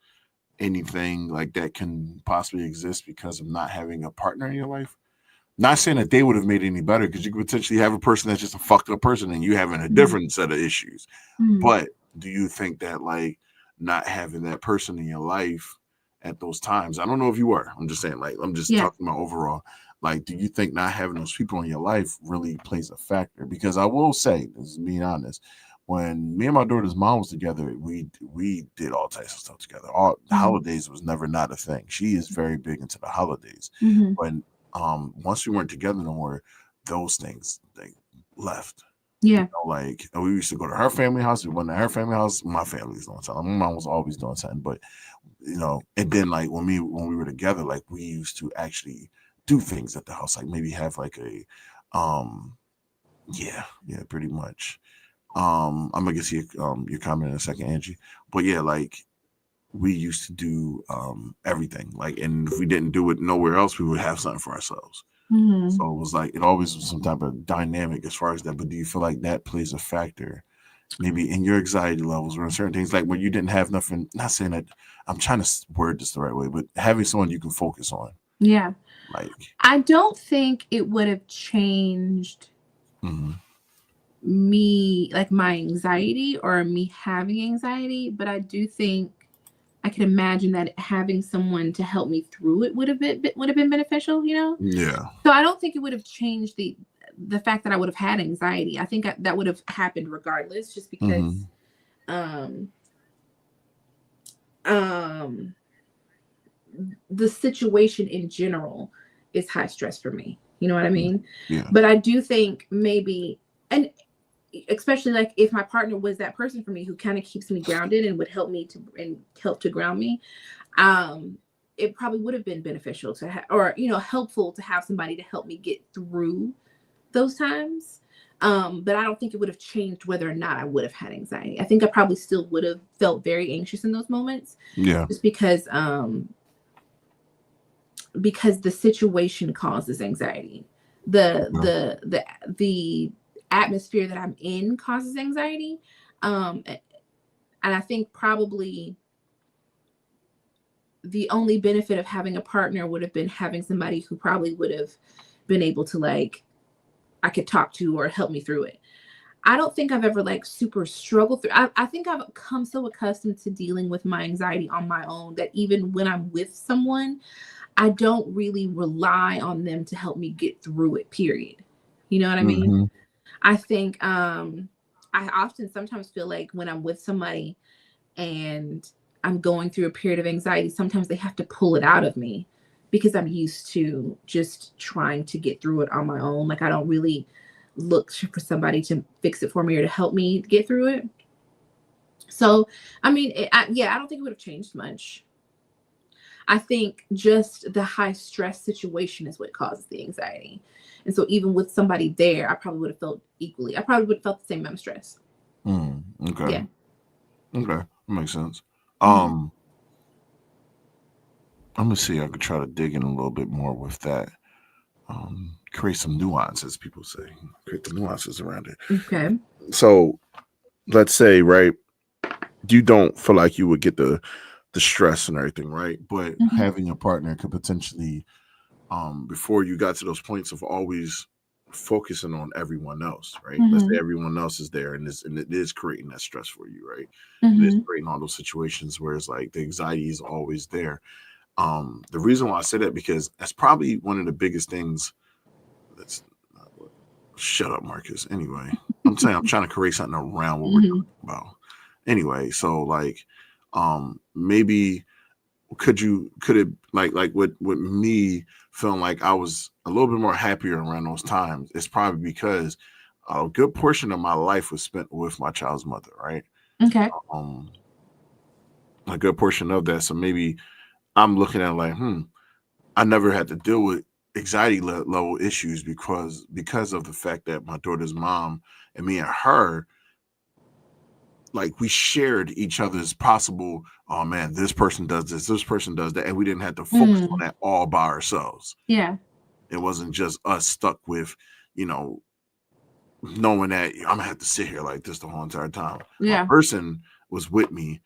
anything like that can possibly exist because of not having a partner in your life? Not saying that they would have made it any better, because you could potentially have a person that's just a fucked up person and you having a different set of issues. But do you think that like not having that person in your life at those times, I don't know if you were, I'm just saying, like, I'm just talking about overall, like, do you think not having those people in your life really plays a factor? Because I will say, this is being honest, when me and my daughter's mom was together, we did all types of stuff together. All holidays was never not a thing. She is very big into the holidays. But once we weren't together no more, those things they left. Yeah. You know, like we used to go to her family house. We went to her family house. My family was doing something. My mom was always doing something. But you know, and then like when we were together, like we used to actually do things at the house, like maybe have like a pretty much. I'm gonna get to your comment in a second, Angie. But yeah, like we used to do everything. Like, and if we didn't do it nowhere else, we would have something for ourselves. So it was like it always was some type of dynamic as far as that. But do you feel like that plays a factor, maybe in your anxiety levels or in certain things, like when you didn't have nothing? Not saying that I'm trying to word this the right way, but having someone you can focus on. Yeah. Like I don't think it would have changed me, like my anxiety or me having anxiety, but I do think I can imagine that having someone to help me through it would have been beneficial, you know? Yeah. So I don't think it would have changed the fact that I would have had anxiety. I think that would have happened regardless, just because the situation in general is high stress for me. You know what I mean? Yeah. But I do think maybe, and especially like if my partner was that person for me who kind of keeps me grounded and would help me to ground me, it probably would have been beneficial to have, or, you know, helpful to have somebody to help me get through those times. But I don't think it would have changed whether or not I would have had anxiety. I think I probably still would have felt very anxious in those moments. Yeah. Just because the situation causes anxiety. The atmosphere that I'm in causes anxiety. And I think probably the only benefit of having a partner would have been having somebody who probably would have been able to, like, I could talk to or help me through it. I don't think I've ever like super struggled through. I think I've come so accustomed to dealing with my anxiety on my own that even when I'm with someone, I don't really rely on them to help me get through it, period. You know what I mean? Mm-hmm. I think I often sometimes feel like when I'm with somebody and I'm going through a period of anxiety, sometimes they have to pull it out of me because I'm used to just trying to get through it on my own. Like I don't really look for somebody to fix it for me or to help me get through it. So, I mean, I don't think it would have changed much. I think just the high stress situation is what causes the anxiety. And so even with somebody there, I probably would have felt equally. I probably would have felt the same amount of stress. Okay. Yeah. Okay. That makes sense. I'm gonna see. I could try to dig in a little bit more with that. Create some nuances, people say. Create the nuances around it. Okay. So let's say, right, you don't feel like you would get the stress and everything, right? But having a partner could potentially, before you got to those points of always focusing on everyone else, right? Let's say everyone else is there and it is creating that stress for you, right? It is creating all those situations where it's like the anxiety is always there. The reason why I say that, because that's probably one of the biggest things. Shut up, Marcus. Anyway, I'm saying I'm trying to create something around what we're talking about. Anyway, so like, maybe could it like with me feeling like I was a little bit more happier around those times? It's probably because a good portion of my life was spent with my child's mother, right? Okay. A good portion of that. So maybe I'm looking at like, I never had to deal with anxiety level issues because of the fact that my daughter's mom and me and her, like, we shared each other's possible, oh man, this person does this person does that, and we didn't have to focus on that all by ourselves. Yeah. It wasn't just us stuck with, you know, knowing that I'm gonna have to sit here like this the whole entire time. Yeah. A person was with me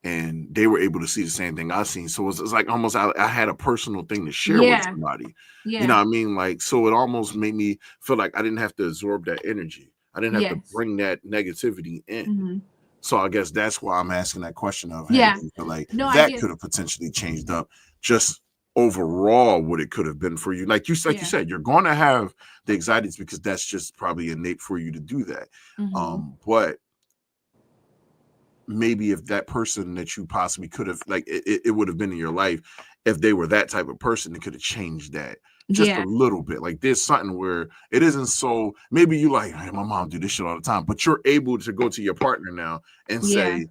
and they were able to see the same thing I seen. So it's like almost I had a personal thing to share with somebody. Yeah. You know what I mean? Like, so it almost made me feel like I didn't have to absorb that energy. I didn't have to bring that negativity in. So I guess that's why I'm asking that question of, hey, like, that could have potentially changed up just overall what it could have been for you. Like you said, you're going to have the anxieties because that's just probably innate for you to do that. But maybe if that person that you possibly could have, like, it would have been in your life, if they were that type of person, it could have changed that just a little bit. Like, there's something where it isn't so, maybe you like, hey, my mom do this shit all the time, but you're able to go to your partner now and say,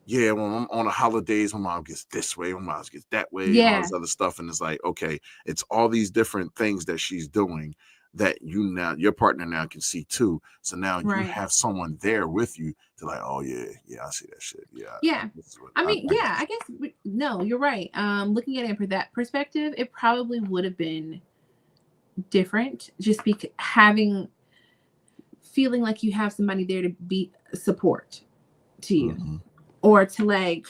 yeah, when I'm on the holidays, my mom gets this way, my mom gets that way, and all this other stuff. And it's like, okay, it's all these different things that she's doing that your partner now can see too. So now you have someone there with you to like, oh yeah, I see that shit. Yeah. I guess no, you're right. Looking at it from that perspective, it probably would have been different, just feeling like you have somebody there to be support to you, or to like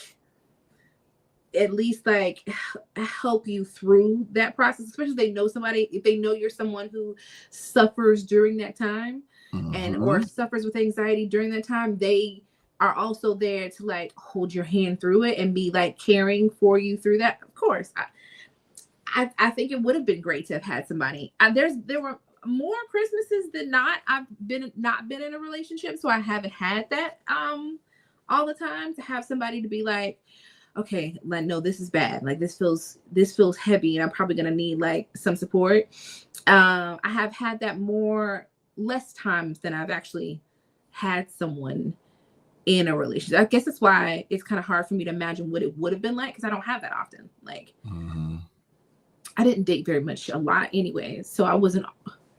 at least like help you through that process, especially if they know somebody, if they know you're someone who suffers during that time and or suffers with anxiety during that time. They are also there to like hold your hand through it and be like caring for you through that. Of course, I think it would have been great to have had somebody. There were more Christmases than not I've not been in a relationship, so I haven't had that all the time, to have somebody to be like, okay, like, no, this is bad. Like this feels heavy, and I'm probably gonna need like some support. I have had that less times than I've actually had someone in a relationship. I guess that's why it's kind of hard for me to imagine what it would have been like, because I don't have that often. Like, I didn't date very much, a lot anyway, so I wasn't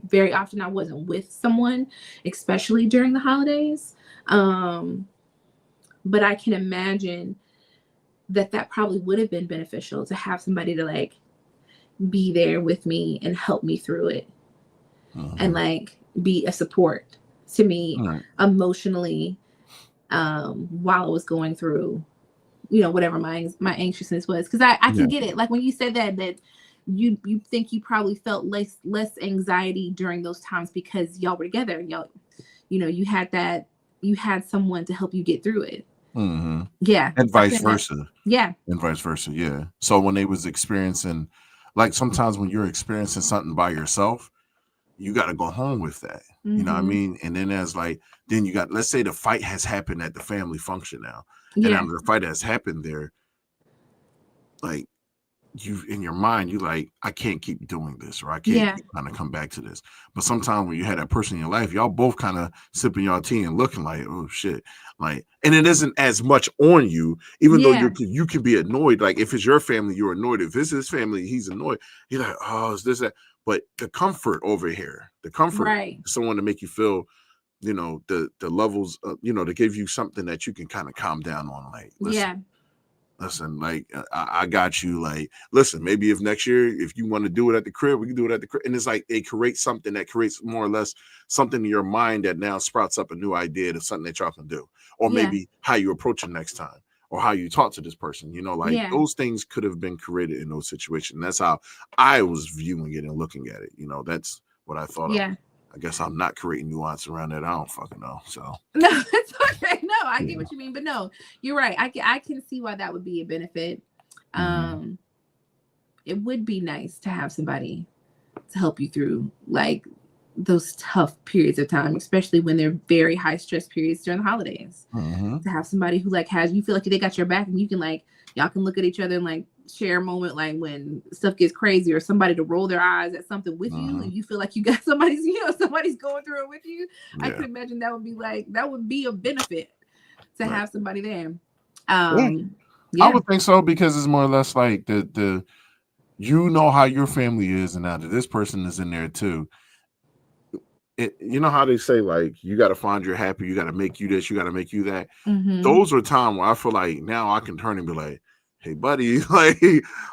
very often. I wasn't with someone, especially during the holidays. But I can imagine that probably would have been beneficial to have somebody to like be there with me and help me through it, and like be a support to me emotionally while I was going through, whatever my anxiousness was. Because I can get it. Like when you said that you think you probably felt less anxiety during those times because y'all were together. You had someone to help you get through it. Yeah, and vice versa. Yeah, and vice versa. Yeah. So when they was experiencing, like sometimes when you're experiencing something by yourself, you got to go home with that. You know what I mean? And then then you got, let's say the fight has happened at the family function now, and after the fight has happened there, like, you in your mind, you like, I can't keep doing this, or I can't kind of come back to this. But sometimes when you had that person in your life, y'all both kind of sipping your tea and looking like, oh shit, like, and it isn't as much on you, even though you can be annoyed. Like if it's your family, you're annoyed. If it's his family, he's annoyed. You're like, oh, is this that? But the comfort over here, someone to make you feel, the levels, to give you something that you can kind of calm down on. Like, listen, like, I got you. Like, listen, maybe if next year, if you want to do it at the crib, we can do it at the crib. And it's like, it creates something that creates more or less something in your mind that now sprouts up a new idea of something that y'all can do. Or maybe how you approach it next time, or how you talk to this person, those things could have been created in those situations. That's how I was viewing it and looking at it. That's what I thought of. I guess I'm not creating nuance around that. I don't fucking know. So no, it's okay. No, I get what you mean, but no, you're right. I can see why that would be a benefit. It would be nice to have somebody to help you through like those tough periods of time, especially when they're very high stress periods during the holidays. To have somebody who like you feel like they got your back, and you can like, y'all can look at each other and like share a moment, like when stuff gets crazy, or somebody to roll their eyes at something with you, and you feel like you got somebody's going through it with you. I can imagine that would be a benefit to have somebody there. I would think so, because it's more or less like the how your family is, and now that this person is in there too. You know how they say, like, you got to find your happy, you got to make you this, you got to make you that. Those are times where I feel like now I can turn and be like, hey buddy, like,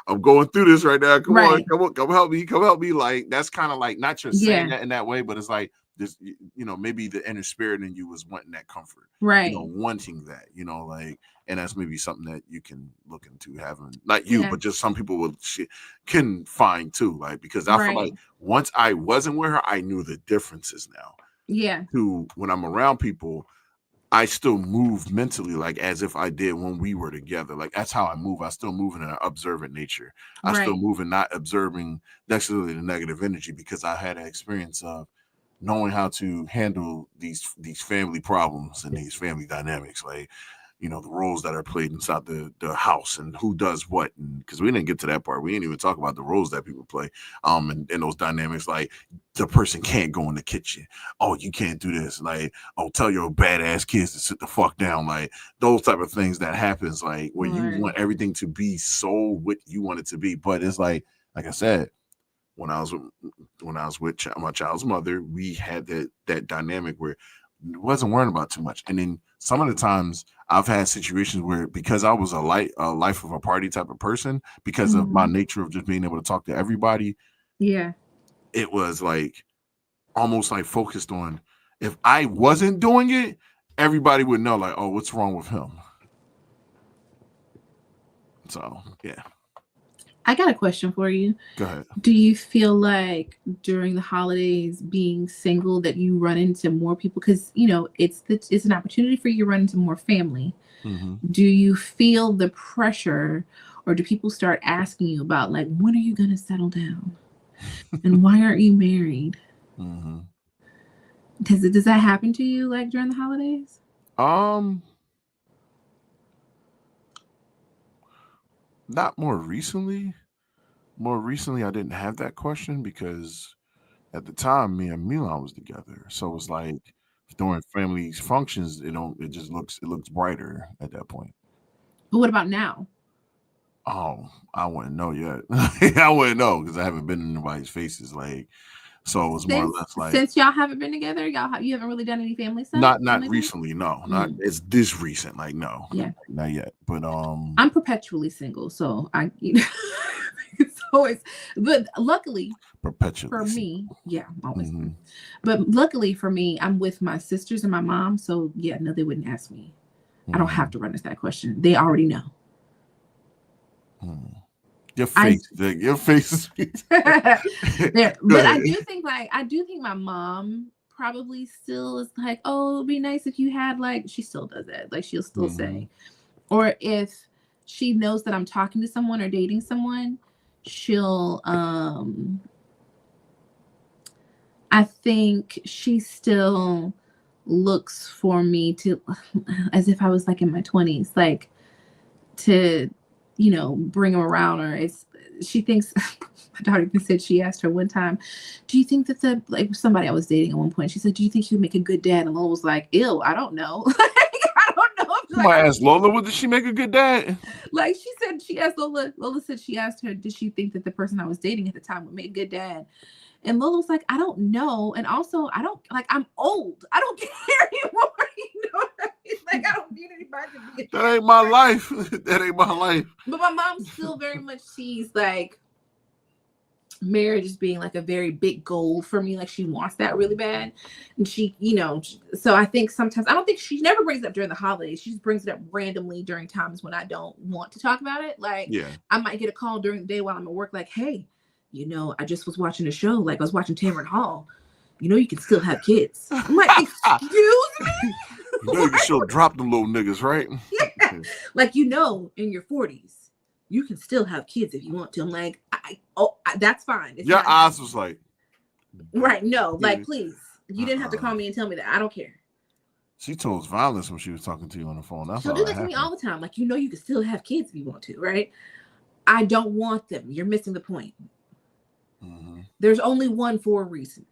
I'm going through this right now. Come on, come help me. Like, that's kind of like, not just saying that in that way, but it's like this, maybe the inner spirit in you was wanting that comfort, wanting that, like, and that's maybe something that you can look into having, not you, but just some people can find too, like, because I feel like once I wasn't with her, I knew the differences now. To when I'm around people, I still move mentally like as if I did when we were together. Like, that's how I move. I still move in an observant nature. I still move and not observing necessarily the negative energy, because I had an experience of knowing how to handle these family problems and these family dynamics. Like, the roles that are played inside the house, and who does what. And because we didn't get to that part, we didn't even talk about the roles that people play and those dynamics. Like, the person can't go in the kitchen. Oh, you can't do this. Like, oh, tell your badass kids to sit the fuck down. Like, those type of things that happens, like, where you want everything to be so what you want it to be. But it's like I said, when I was with my child's mother, we had that dynamic where it wasn't worrying about too much. And then some of the times I've had situations where, because I was a life of a party type of person, because of my nature of just being able to talk to everybody. It was like almost like focused on, if I wasn't doing it, everybody would know, like, oh, what's wrong with him? So, yeah. I got a question for you. Go ahead. Do you feel like during the holidays, being single, that you run into more people? Because, it's an opportunity for you to run into more family. Do you feel the pressure, or do people start asking you about, like, when are you going to settle down? And why aren't you married? Does that happen to you, like, during the holidays? Not more recently. More recently, I didn't have that question because at the time, me and Milan was together. So it's like during family functions, it looks brighter at that point. But what about now? Oh, I wouldn't know yet. I wouldn't know because I haven't been in anybody's faces. Like, so it was more or less like since y'all haven't been together, you haven't really done any family stuff. Not recently, no. Not it's this recent. Like, no, not yet. But I'm perpetually single, so it's always. But luckily, perpetually for me, always. Mm-hmm. But luckily for me, I'm with my sisters and my mom, so no, they wouldn't ask me. Mm-hmm. I don't have to run us that question. They already know. Your face, your face. But I do think my mom probably still is like, oh, it'd be nice if you had she still does that. Like she'll still say, or if she knows that I'm talking to someone or dating someone, she'll I think she still looks for me to, as if I was in my 20s, to bring them around, or she thinks my daughter even said, she asked her one time, do you think that somebody I was dating at one point, she said, do you think he would make a good dad? And Lola was like, ew, I don't know. I don't know. Somebody asked Lola, did she make a good dad? She asked Lola said she asked her, did she think that the person I was dating at the time would make a good dad? And Lola was like, I don't know. And also, I don't, I'm old. I don't care anymore. You know what I mean? I don't need anybody to be. That ain't my life. That ain't my life. But my mom still very much sees marriage as being a very big goal for me. She wants that really bad. And she, so I think sometimes, I don't think she never brings it up during the holidays. She just brings it up randomly during times when I don't want to talk about it. I might get a call during the day while I'm at work, hey, I just was watching a show. I was watching Tamron Hall. You can still have kids. I'm like, excuse me? You can still drop them little niggas, right? Yeah. In your 40s, you can still have kids if you want to. I'm like, that's fine. It's your eyes was right. No, please. You didn't have to call me and tell me that. I don't care. She chose violence when she was talking to you on the phone. She'll do that to me all the time. You can still have kids if you want to, right? I don't want them. You're missing the point. Mm-hmm. There's only one for a reason.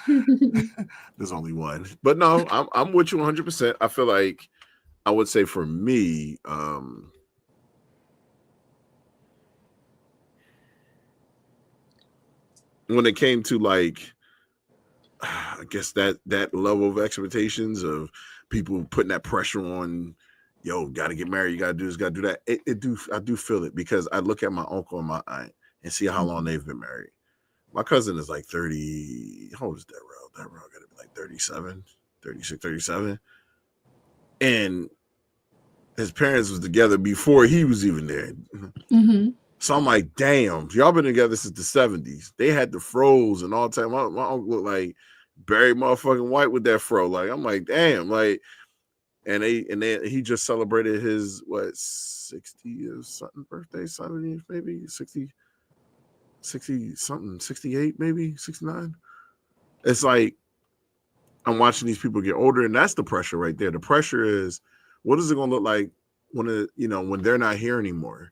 There's only one. But no, I'm with you 100%. I feel like I would say for me, when it came to I guess that level of expectations of people putting that pressure on, gotta get married, you gotta do this, gotta do that. I do feel it because I look at my uncle and my aunt and see how long they've been married. My cousin is 30. How old is Darrell? Darrell got to be 37, 36, 37. And his parents was together before he was even there. Mm-hmm. So I'm like, damn, y'all been together since the 70s. They had the fros and all the time. My uncle looked like Barry motherfucking White with that fro. I'm like, damn, and he just celebrated his 60 or something birthday, 70 maybe 60 something, 68 maybe 69. It's I'm watching these people get older, and that's the pressure right there. The pressure is, what is it going to look like when they're not here anymore?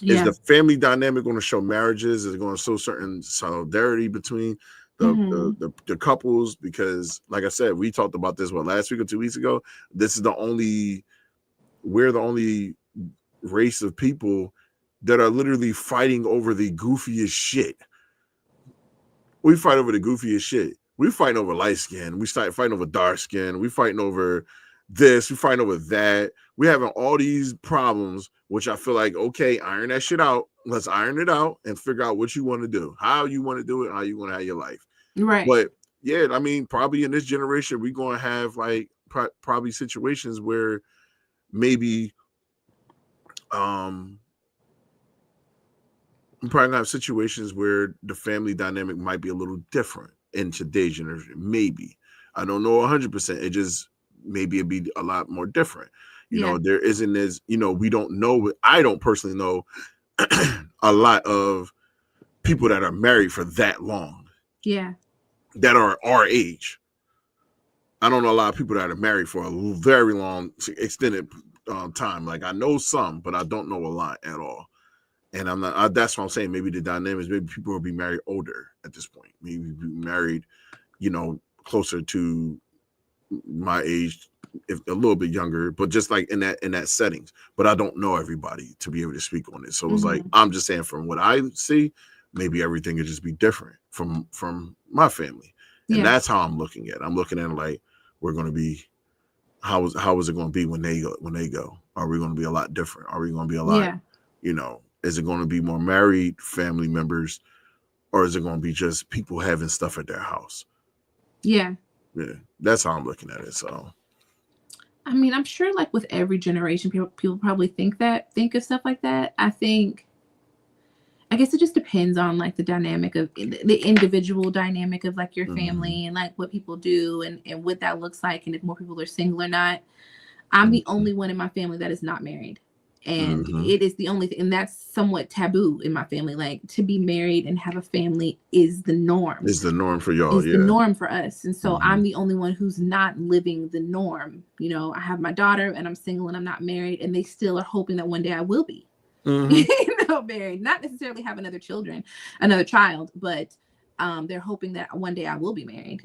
Yeah. Is the family dynamic going to show marriages? Is it going to show certain solidarity between the couples? Because, like I said, we talked about this last week or 2 weeks ago. We're the only race of people that are literally fighting over the goofiest shit. We fight over the goofiest shit. We fighting over light skin. We start fighting over dark skin. We fighting over this. We fighting over that. We having all these problems, which I feel like, okay, iron that shit out. Let's iron it out and figure out what you want to do, how you want to do it, how you want to have your life. Right. But yeah, I mean, probably in this generation, we're going to have probably situations where maybe, I'm probably gonna have situations where the family dynamic might be a little different in today's generation. Maybe. I don't know 100%. It just maybe it'd be a lot more different. There isn't as, we don't know. I don't personally know a lot of people that are married for that long. Yeah. That are our age. I don't know a lot of people that are married for a very long, extended time. Like I know some, but I don't know a lot at all. And I'm not. That's what I'm saying. Maybe the dynamics. Maybe people will be married older at this point. Maybe be married, closer to my age, if a little bit younger, but just like in that settings. But I don't know everybody to be able to speak on it. So it's like I'm just saying from what I see, maybe everything could just be different from my family, and that's how I'm looking at it. I'm looking at it like we're going to be. How is it going to be when they go? Are we going to be a lot different? Are we going to be a lot? Is it going to be more married family members, or is it going to be just people having stuff at their house? Yeah, that's how I'm looking at it. So, I mean, I'm sure like with every generation, people probably think of stuff like that. I guess it just depends on like the dynamic of the individual dynamic of like your family and like what people do and what that looks like, and if more people are single or not. I'm the only one in my family that is not married. And it is the only thing, and that's somewhat taboo in my family. Like to be married and have a family is the norm. It's the norm for y'all. It's the norm for us. And so I'm the only one who's not living the norm. I have my daughter and I'm single and I'm not married, and they still are hoping that one day I will be married, not necessarily have another child, but they're hoping that one day I will be married.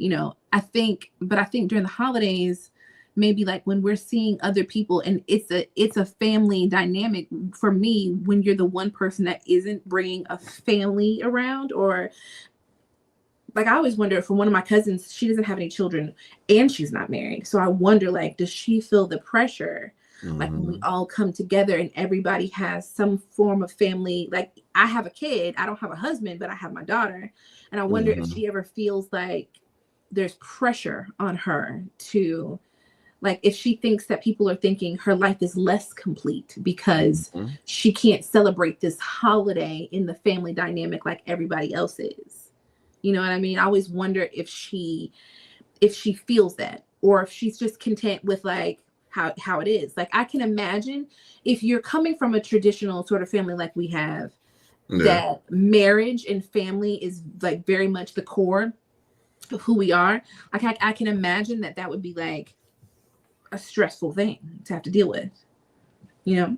I think during the holidays, maybe like when we're seeing other people, and it's a family dynamic for me when you're the one person that isn't bringing a family around. Or like I always wonder, for one of my cousins, she doesn't have any children and she's not married, so I wonder, like, does she feel the pressure like when we all come together and everybody has some form of family? Like I have a kid, I don't have a husband, but I have my daughter, and I wonder if she ever feels like there's pressure on her to, like, if she thinks that people are thinking her life is less complete because she can't celebrate this holiday in the family dynamic like everybody else is. You know what I mean? I always wonder if she feels that, or if she's just content with like how it is. Like I can imagine if you're coming from a traditional sort of family like we have, that marriage and family is like very much the core of who we are. Like I can imagine that would be like a stressful thing to have to deal with, Yeah,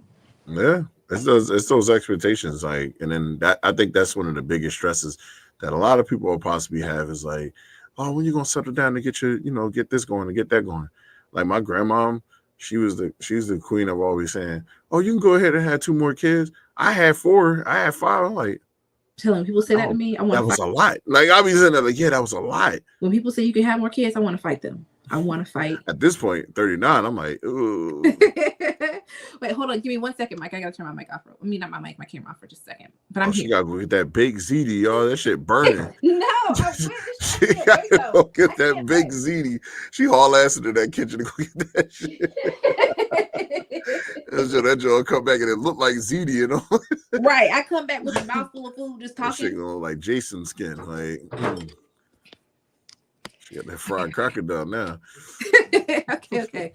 it's those expectations, like, and then that I think that's one of the biggest stresses that a lot of people will possibly have is like, oh, when you gonna settle down to get your, get this going and get that going. Like my grandmom, she's the queen of always saying, oh, you can go ahead and have 2 more kids. I had 4, I had 5. I'm like, telling people say that to me, that was a lot. Like I'll be sitting there like, that was a lot. When people say you can have more kids, I want to fight them. I want to fight. At this point, 39, I'm like, ooh. Wait, hold on. Give me 1 second, Mike. I got to turn my mic off. I mean, not my mic, my camera off for just a second. But I'm here. She got to go get that big ZD, y'all. That shit burning. No. She got to go get that big ZD. She haul ass into that kitchen to go get that shit. That joint come back and it look like ZD, Right. I come back with a mouthful of food just talking. That shit gonna look like Jason skin. Like, she got that fried crocodile now. Okay,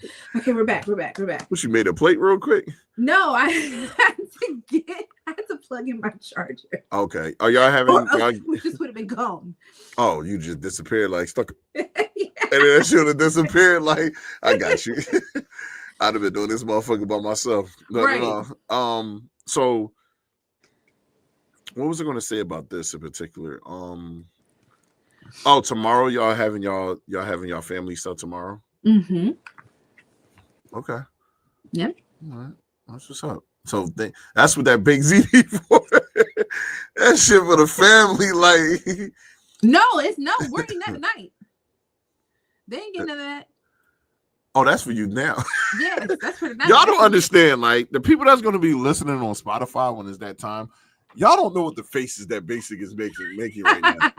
we're back. What, you made a plate real quick? No, I had to plug in my charger. Okay. Are y'all having? We just would have been gone. Oh, you just disappeared like stuck. And then that should have disappeared like, I got you. I'd have been doing this motherfucker by myself. Right. So what was I going to say about this in particular? Tomorrow y'all having y'all family stuff tomorrow? Mm-hmm. Okay. Yep. All right. That's what's up. So that's what that big ZD for. That shit for the family, like. No, we're eating that tonight. They ain't getting none of that. Oh, that's for you now. Yes, that's for tonight. Y'all don't understand, like the people that's going to be listening on Spotify when it's that time. Y'all don't know what the faces that Basic is making right now.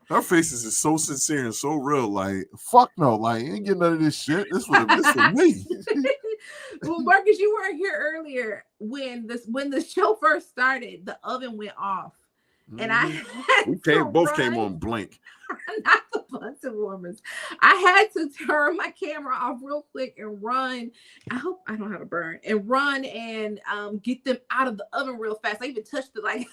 Her faces is so sincere and so real. Like, fuck no, like, ain't getting none of this shit. This for me. Well, Marcus, you weren't here earlier when the show first started. The oven went off, and I had both came on blink. Not the Bunsen warmers. I had to turn my camera off real quick and run. I hope I don't have a burn and run and get them out of the oven real fast. I even touched the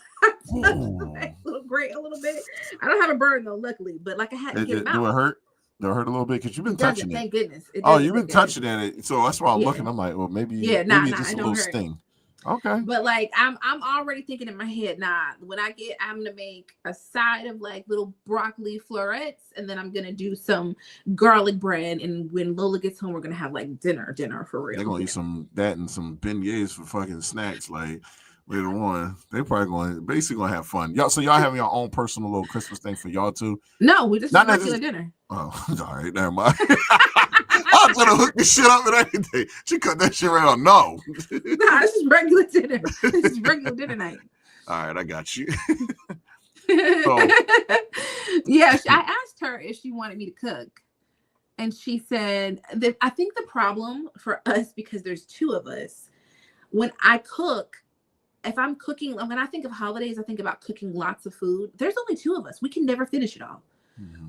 little grate a little bit. I don't have a burn though, luckily, but like I had to get them out. Do it hurt? That hurt a little bit because you've been It doesn't, touching it. thank goodness. It Oh, doesn't, you've been thank goodness. touching at it, so that's why I'm Yeah. looking. I'm like, well, maybe Yeah, maybe nah, just it a don't little hurt. sting. Okay. But like I'm already thinking in my head, nah, when I get, I'm gonna make a side of like little broccoli florets, and then I'm gonna do some garlic bread. And when Lola gets home, we're gonna have like dinner for real. They're gonna eat some that and some beignets for fucking snacks like later on. They probably basically gonna have fun. Y'all, so y'all having your own personal little Christmas thing for y'all too? No, we just Not regular dinner. Oh, all right, never mind. I was gonna hook this shit up and everything. She cut that shit right on. No. Nah, this is regular dinner. This is regular dinner night. All right, I got you. Yeah, I asked her if she wanted me to cook, and she said that I think the problem for us, because there's two of us, when I cook, if I'm cooking, when I think of holidays, I think about cooking lots of food. There's only two of us. We can never finish it all.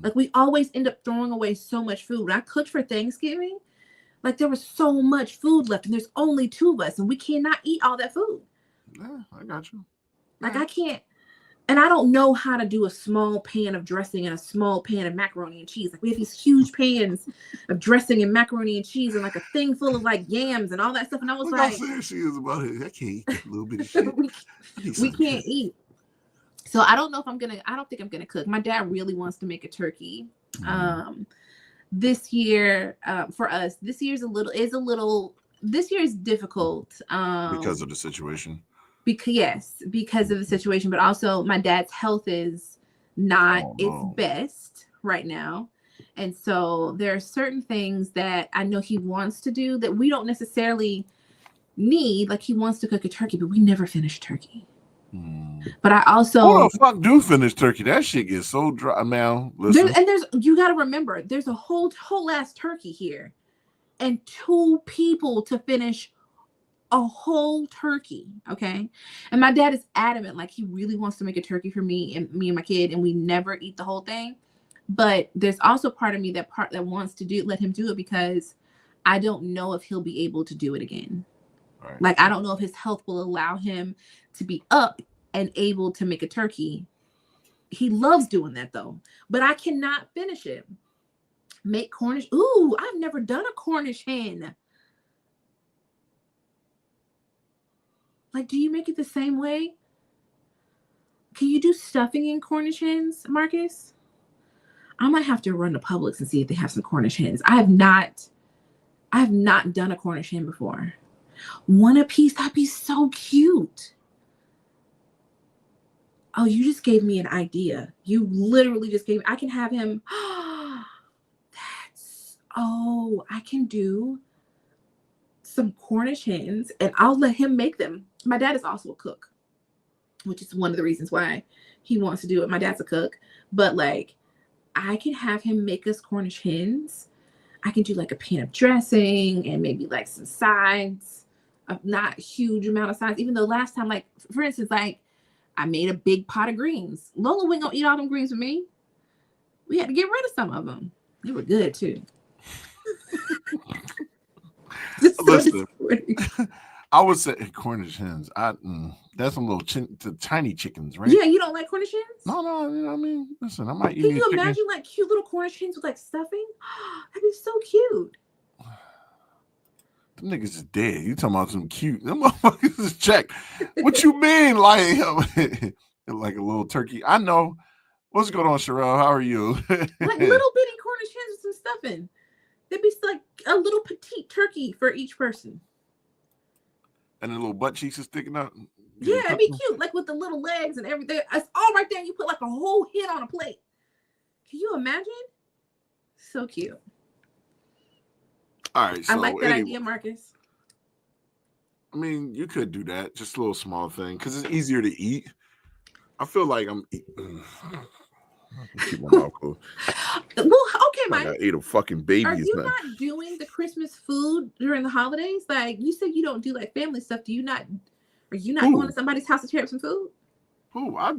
Like we always end up throwing away so much food. When I cooked for Thanksgiving, like there was so much food left, and there's only two of us, and we cannot eat all that food. Yeah, I got you. Like I can't, and I don't know how to do a small pan of dressing and a small pan of macaroni and cheese. Like we have these huge pans of dressing and macaroni and cheese, and like a thing full of like yams and all that stuff. And I was Look like, how serious she is about it. I can't eat that little bit of shit. we can't eat. So I don't know if I don't think I'm gonna cook. My dad really wants to make a turkey. This year, for us, this year is difficult. Because of the situation. Because of the situation, but also my dad's health is not its best right now. And so there are certain things that I know he wants to do that we don't necessarily need. Like he wants to cook a turkey, but we never finish turkey. But I also who the fuck do finish turkey? That shit gets so dry now. Listen. There's you got to remember there's a whole ass turkey here, and 2 people to finish a whole turkey. Okay, and my dad is adamant, like he really wants to make a turkey for me and my kid, and we never eat the whole thing. But there's also part of me that wants to let him do it, because I don't know if he'll be able to do it again. Right. Like I don't know if his health will allow him to be up and able to make a turkey. He loves doing that though, but I cannot finish it. Make Cornish. Ooh, I've never done a Cornish hen. Like, do you make it the same way? Can you do stuffing in Cornish hens, Marcus? I might have to run to Publix and see if they have some Cornish hens. I have not done a Cornish hen before. One a piece, that'd be so cute. Oh, you just gave me an idea. You literally just gave me, I can have him. I can do some Cornish hens and I'll let him make them. My dad is also a cook, which is one of the reasons why he wants to do it. My dad's a cook, but like I can have him make us Cornish hens. I can do like a pan of dressing and maybe like some sides, not a huge amount of sides, even though last time, like for instance, like I made a big pot of greens. Lola wasn't gonna eat all them greens with me. We had to get rid of some of them. They were good too. Listen, I would say Cornish hens. That's some little tiny chickens, right? Yeah, you don't like Cornish hens? No, you know what I mean, listen, I might eat. Can you imagine like cute little Cornish hens with like stuffing? That'd be so cute. Them niggas is dead. You talking about some cute? Them motherfuckers is checked. What you mean, like like a little turkey? I know. What's going on, Sherelle? How are you? Like little bitty Cornish hens with some stuffing. There'd be like a little petite turkey for each person. And the little butt cheeks are sticking out. Yeah, it'd be cute, like with the little legs and everything. It's all right there. You put like a whole hen on a plate. Can you imagine? So cute. All right. So I like that idea, Marcus. I mean, you could do that. Just a little small thing because it's easier to eat. I feel like I'm eating. Keep my mouth closed. Well, okay, Mike. I ate a fucking baby. Are you not doing the Christmas food during the holidays? Like you said, you don't do like family stuff. Are you not going to somebody's house to tear up some food? I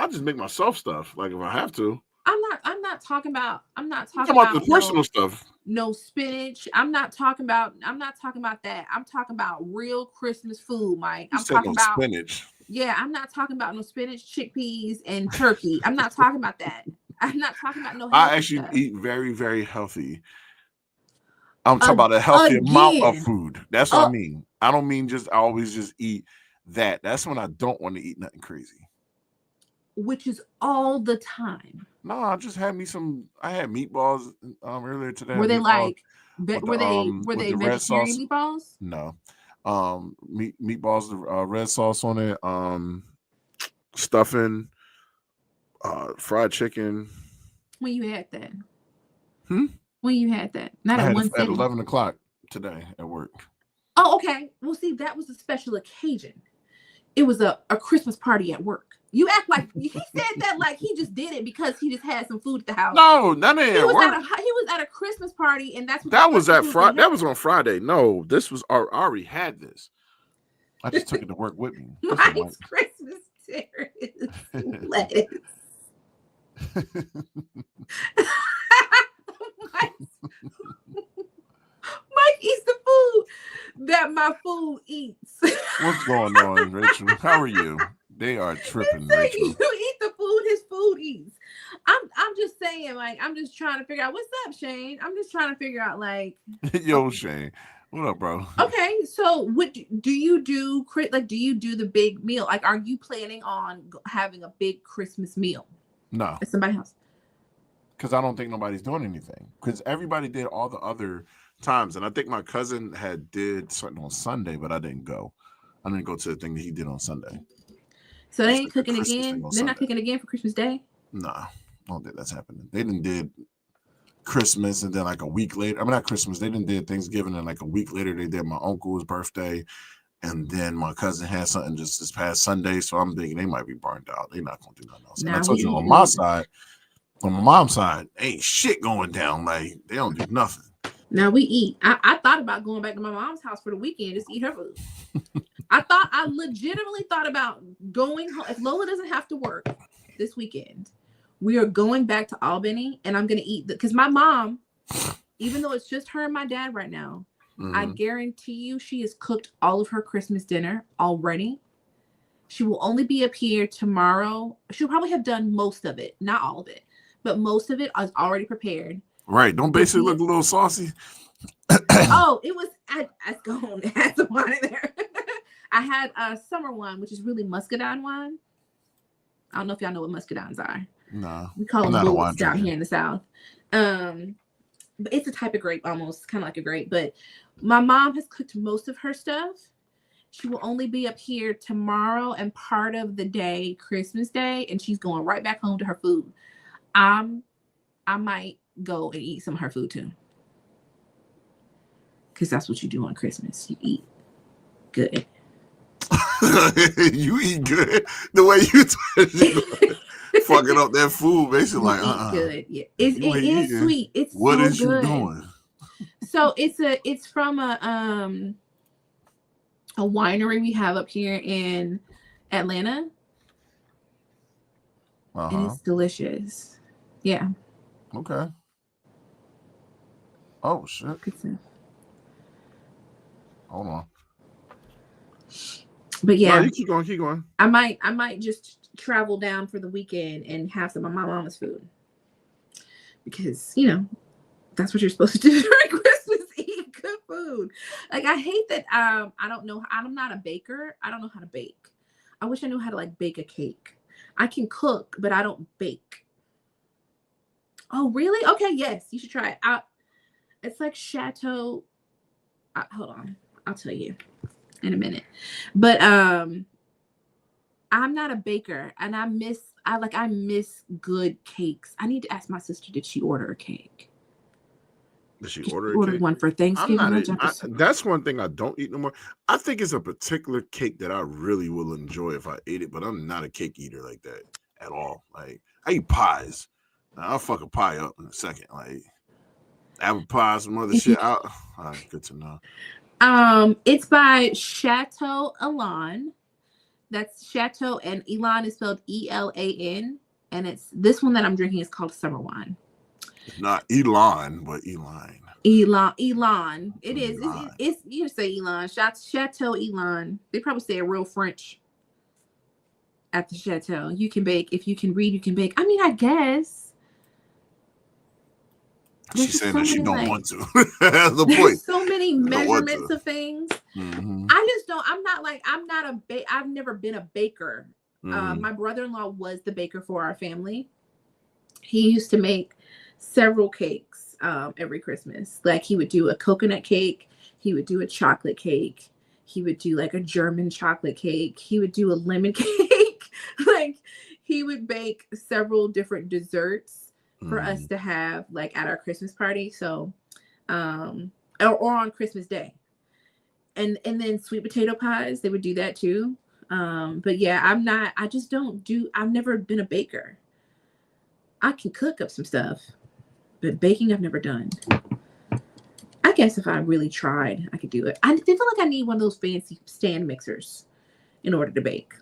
just make myself stuff. Like if I have to. I'm not talking about the personal stuff. No spinach. I'm not talking about that. I'm talking about real Christmas food, Mike. I'm talking about spinach. Yeah, I'm not talking about no spinach, chickpeas, and turkey. I'm not talking about that. I'm not talking about no. I actually stuff. eat very, very healthy. I'm talking about a healthy amount of food. That's what I mean. I don't mean just I always just eat that. That's when I don't want to eat nothing crazy. Which is all the time. No, I just had me some. I had meatballs earlier today. Were they like? Were they the vegetarian meatballs? No, meatballs, the red sauce on it, stuffing, fried chicken. When you had that? When you had that? Not at 11 o'clock today at work. Oh, okay. Well, see, that was a special occasion. It was a Christmas party at work. You act like he said that like he just did it because he just had some food at the house. No, none of it. He was at a Christmas party, and that's what that was at Friday. That was on Friday. No, this was I already had this. I just took it to work with me. Mike's Christmas dinner is lettuce. Mike eats the food that my food eats. What's going on, Rachel? How are you? They are tripping, Rachel. You eat the food his food eats. I'm just saying, like, I'm just trying to figure out what's up, Shane. I'm just trying to figure out, like, yo, Shane, what up, bro? Okay, so what do you do? Like, do you do the big meal? Like, are you planning on having a big Christmas meal? No, at somebody's house. Because I don't think nobody's doing anything. Because everybody did all the other times, and I think my cousin did something on Sunday, but I didn't go. I didn't go to the thing that he did on Sunday. So they ain't cooking again? They're not cooking again for Christmas Day? Nah, I don't think that's happening. They did Christmas, and then like a week later, I mean, not Christmas, they did Thanksgiving, and like a week later, they did my uncle's birthday, and then my cousin had something just this past Sunday, so I'm thinking they might be burned out. They're not going to do nothing else. And I told you on my mom's side, ain't shit going down. Like, they don't do nothing. Now we eat. I thought about going back to my mom's house for the weekend just to eat her food. I legitimately thought about going home. If Lola doesn't have to work this weekend, we are going back to Albany, and I'm going to eat because my mom, even though it's just her and my dad right now, I guarantee you she has cooked all of her Christmas dinner already. She will only be up here tomorrow. She'll probably have done most of it, not all of it, but most of it is already prepared. Right. Don't basically look a little saucy. Oh, it was, I had some wine in there. I had a summer wine, which is really muscadine wine. I don't know if y'all know what muscadines are. No. We call them bullets down here in the South. But it's a type of grape, almost kind of like a grape. But my mom has cooked most of her stuff. She will only be up here tomorrow and part of the day, Christmas Day, and she's going right back home to her food. I might go and eat some of her food too, because that's what you do on Christmas. You eat good. You eat good. The way you fucking up that food, basically, like good. Yeah, it is sweet. It's what so is good. You doing? So it's from a winery we have up here in Atlanta, and it's delicious. Yeah. Okay. Oh shit. Hold on. But yeah, no, you keep going. I might just travel down for the weekend and have some of my mama's food, because that's what you're supposed to do during Christmas. Eat good food. Like, I hate that. I don't know. I'm not a baker. I don't know how to bake. I wish I knew how to like bake a cake. I can cook, but I don't bake. Oh, really? Okay, yes, you should try it. It's like Chateau. Hold on, I'll tell you in a minute. But I'm not a baker, and I miss good cakes. I need to ask my sister, did she order a cake? Did she order a cake? One for Thanksgiving? That's one thing I don't eat no more. I think it's a particular cake that I really will enjoy if I ate it, but I'm not a cake eater like that at all. Like, I eat pies. I'll fuck a pie up in a second. Like apple pie, some other shit. Good to know. It's by Chateau Elan. That's Chateau, and Elan is spelled ELAN. And it's this one that I'm drinking is called summer wine. It's not Elon, but Elan. Elon. It is. It's you say Elan. Chateau Elan. They probably say it real French at the Chateau. You can bake. If you can read, you can bake. I mean, I guess. She's saying that she don't want to. That's the point. There's so many measurements of things. I just don't. I've never been a baker. My brother-in-law was the baker for our family. He used to make several cakes every Christmas. Like he would do a coconut cake. He would do a chocolate cake. He would do like a German chocolate cake. He would do a lemon cake. Like he would bake several different desserts for us to have like at our Christmas party. So, or on Christmas Day. And then sweet potato pies, they would do that too. But yeah, I've never been a baker. I can cook up some stuff, but baking I've never done. I guess if I really tried, I could do it. I feel like I need one of those fancy stand mixers in order to bake.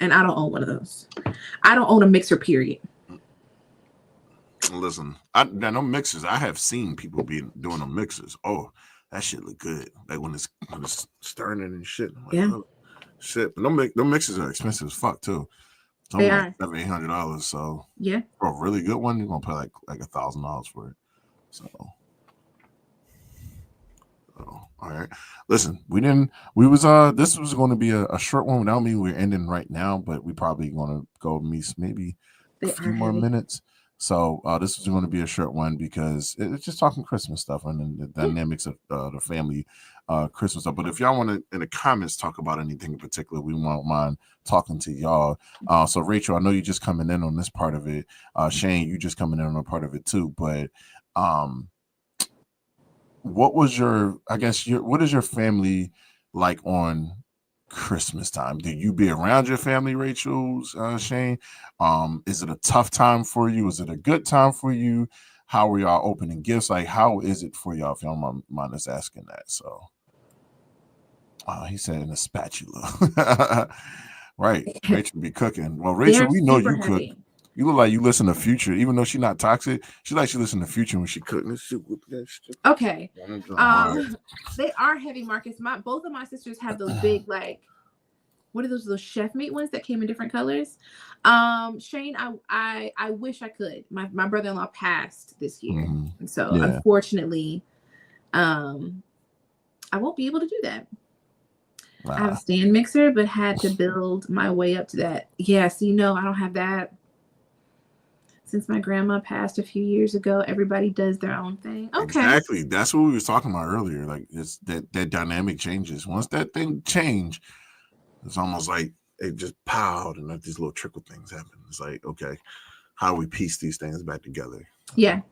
And I don't own one of those. I don't own a mixer, period. Listen, I know mixers. I have seen people be doing them mixers. Oh, that shit look good. Like when it's stirring it and shit. Like, yeah. Oh, shit. But them mixers are expensive as fuck too. They are like $700-800. So yeah, for a really good one, you're gonna pay like $1,000 for it. So all right. Listen, this was going to be a short one. Without me, we're ending right now, but we probably going to go maybe a few more minutes. So this is going to be a short one because it's just talking Christmas stuff and then the dynamics of the family Christmas stuff. But if y'all want to in the comments talk about anything in particular, we won't mind talking to y'all. So Rachel, I know you're just coming in on this part of it. Shane, you just coming in on a part of it too. But what is your family like on Christmas time? Do you be around your family, Rachel, Shane? Is it a tough time for you? Is it a good time for you? How are y'all opening gifts? Like, how is it for y'all? If y'all don't mind us asking that. So, he said in a spatula. Right. Rachel be cooking. Well, Rachel, we know you cook. You look like you listen to Future, even though she's not toxic. She listen to Future when she cooking. Okay. They are heavy, Marcus. Both of my sisters have those big, like, what are those chef mate ones that came in different colors? Shane, I wish I could. My brother-in-law passed this year, and so unfortunately, I won't be able to do that. Wow. I have a stand mixer, but had to build my way up to that. Yeah, so I don't have that. Since my grandma passed a few years ago, everybody does their own thing. Okay. Exactly. That's what we was talking about earlier. Like it's that dynamic changes. Once that thing change, it's almost like it just piled and like these little trickle things happen. It's like, okay, how do we piece these things back together? Yeah.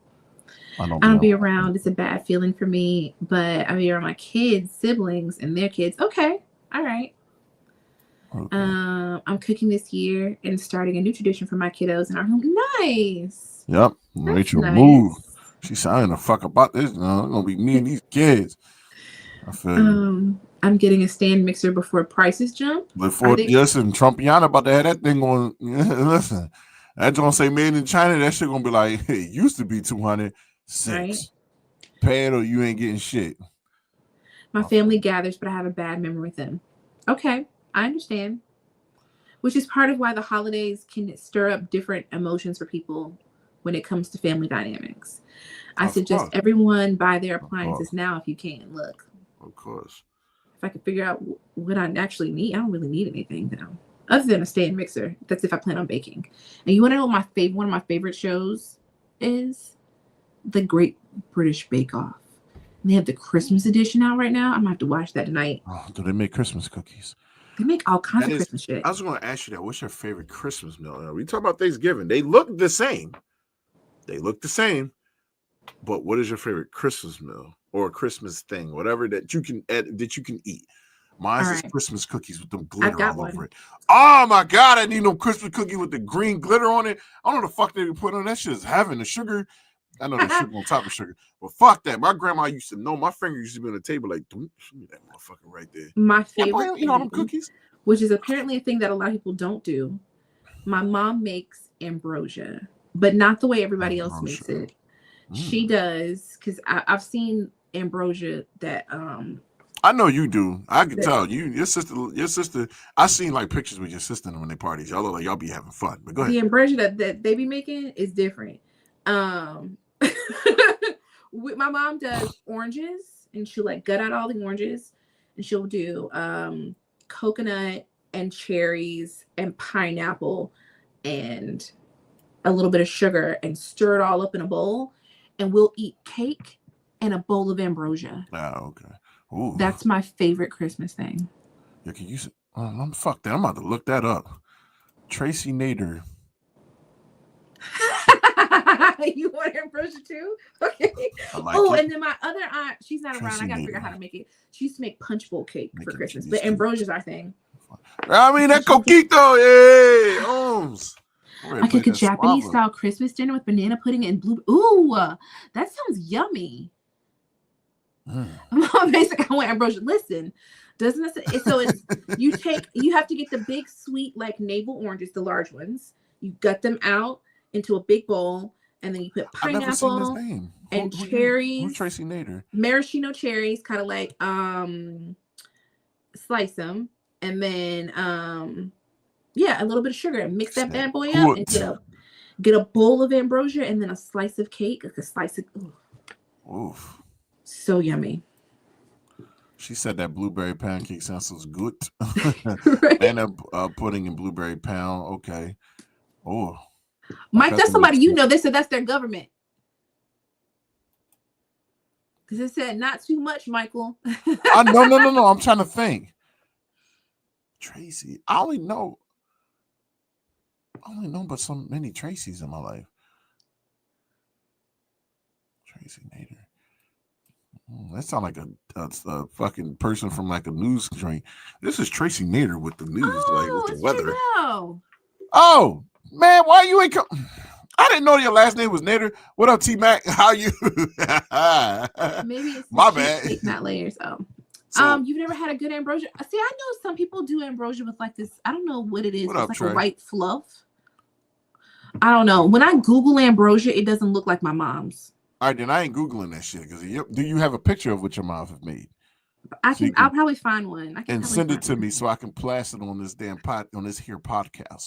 I don't be around. It's a bad feeling for me, but I be around my kids, siblings, and their kids. Okay. All right. Okay. I'm cooking this year and starting a new tradition for my kiddos in our home. Nice. Yep. Rachel move. She's saying the fuck about this. It's gonna be me and these kids. I feel you. I'm getting a stand mixer before prices jump. Listen, Trumpiana about to have that thing on. Listen, that's gonna say made in China. That shit gonna be like, hey, it used to be 206. Right. Pay it or you ain't getting shit. My family gathers, but I have a bad memory with them. Okay. I understand, which is part of why the holidays can stir up different emotions for people when it comes to family dynamics. I suggest everyone buy their appliances now if you can. Look, of course. If I could figure out what I actually need, I don't really need anything now, other than a stand mixer. That's if I plan on baking. And you want to know what one of my favorite shows is? The Great British Bake Off. And they have the Christmas edition out right now. I'm gonna have to watch that tonight. Oh, do they make Christmas cookies? They make all kinds of Christmas shit. I was going to ask you that. What's your favorite Christmas meal? We talk about Thanksgiving. They look the same. But what is your favorite Christmas meal or a Christmas thing, whatever that you can eat? Mine is Christmas cookies with them glitter all over it. Oh my God, I need no Christmas cookie with the green glitter on it. I don't know the fuck they put on that shit. Is having the sugar. I know there's sugar on top of sugar, but fuck that. My grandma used to know. My finger used to be on the table like, show me that motherfucker right there. My favorite, you know them cookies, which is apparently a thing that a lot of people don't do. My mom makes ambrosia, but not the way everybody else makes it. She does, because I've seen ambrosia that I know you do. I can tell your sister. I seen like pictures with your sister when they parties. Y'all look like y'all be having fun. But go ahead. The ambrosia that they be making is different. My mom does oranges, and she'll like gut out all the oranges, and she'll do coconut and cherries and pineapple and a little bit of sugar and stir it all up in a bowl, and we'll eat cake and a bowl of ambrosia. Oh, okay. Ooh. That's my favorite Christmas thing. Yeah, can you? Fuck that. I'm about to look that up. Tracy Nader. You want ambrosia too? Okay. Like and then my other aunt, she's not around. I gotta figure out how to make it. She used to make punch bowl cake for Christmas, but ambrosia's our thing. I mean, that coquito, yeah. I cook a Japanese style Christmas dinner with banana pudding and blue. Ooh, that sounds yummy. Basically, I want ambrosia. Listen, doesn't it? So it's you have to get the big sweet like navel oranges, the large ones. You gut them out into a big bowl, and then you put pineapple and cherries. Who's Tracy Nader? Maraschino cherries, kind of like slice them, and then a little bit of sugar, and mix that bad boy up, and get a bowl of ambrosia, and then a slice of cake, like a slice of. Oof. So yummy. She said that blueberry pancake sounds so good. Right? And a pudding and blueberry pound. Okay. Oh. Mike, that's somebody you know. They said that's their government. Because it said not too much, Michael. No. I'm trying to think. Tracy. I only know but so many Tracys in my life. Tracy Nader. That sounds like a fucking person from like a news joint. This is Tracy Nader with the news, like with the weather. Oh man, why you ain't come? I didn't know your last name was Nader. What up, T Mac? How you? Maybe it's my bad. Not layers. You've never had a good ambrosia? See, I know some people do ambrosia with like this. I don't know what it is. It's like Trey? A white fluff. I don't know. When I Google ambrosia, it doesn't look like my mom's. All right, then I ain't Googling that shit because do you have a picture of what your mom have made? I'll probably find one. And send it to me so I can plaster it on this on this here podcast.